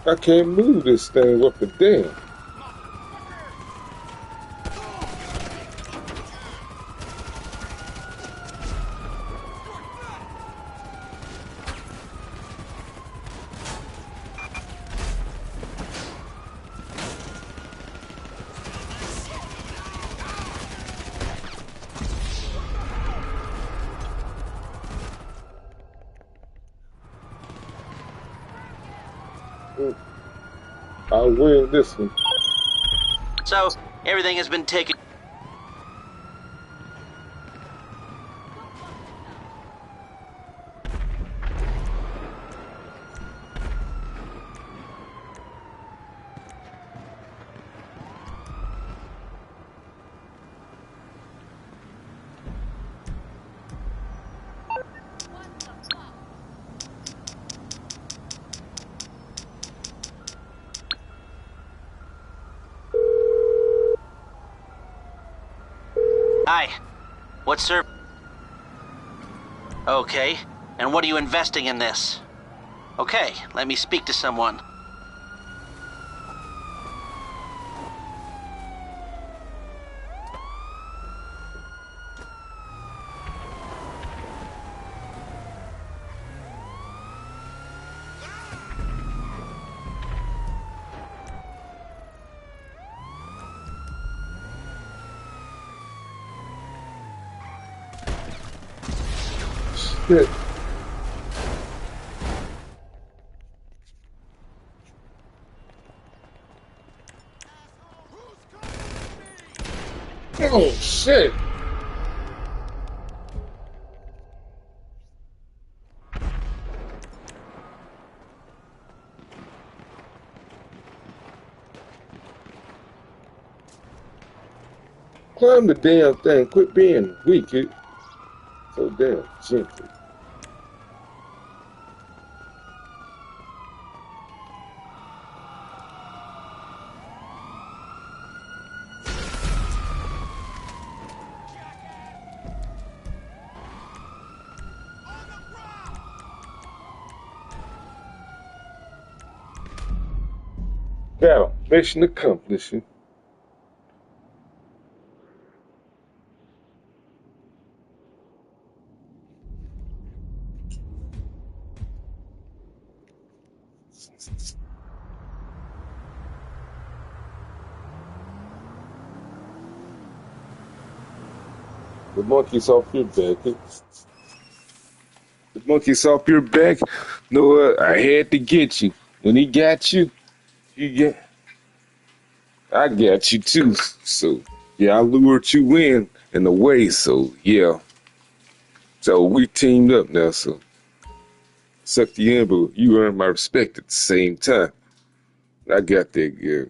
I can't move this thing with the damn. I'll win this one. So, everything has been taken. Hi. What, sir? Okay. And what are you investing in this? Okay, let me speak to someone. Shit. Oh, shit. Climb the damn thing. Quit being weak. So damn gentle. Got him. Mission accomplished. The monkey's off your back. The monkey's off your back. No, I had to get you. When he got you, I got you too. So, yeah, I lured you in a way. So, yeah. So, we teamed up now. So, sucked you in, but you earned my respect at the same time. I got that girl.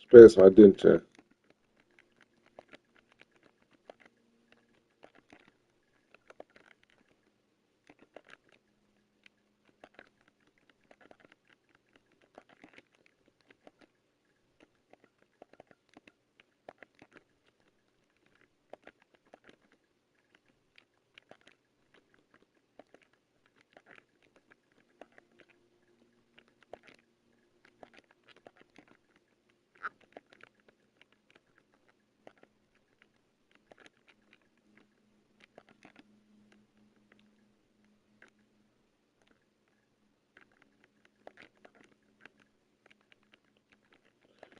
Space my didn't I?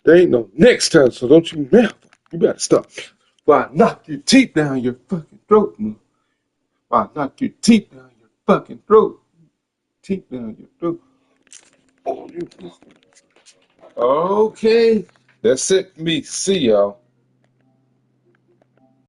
There ain't no next time, so don't you never. You better stop. Why knock your teeth down your fucking throat, man. Why knock your teeth down your fucking throat. Teeth down your throat. Oh, you. Okay. That's it for me. See y'all.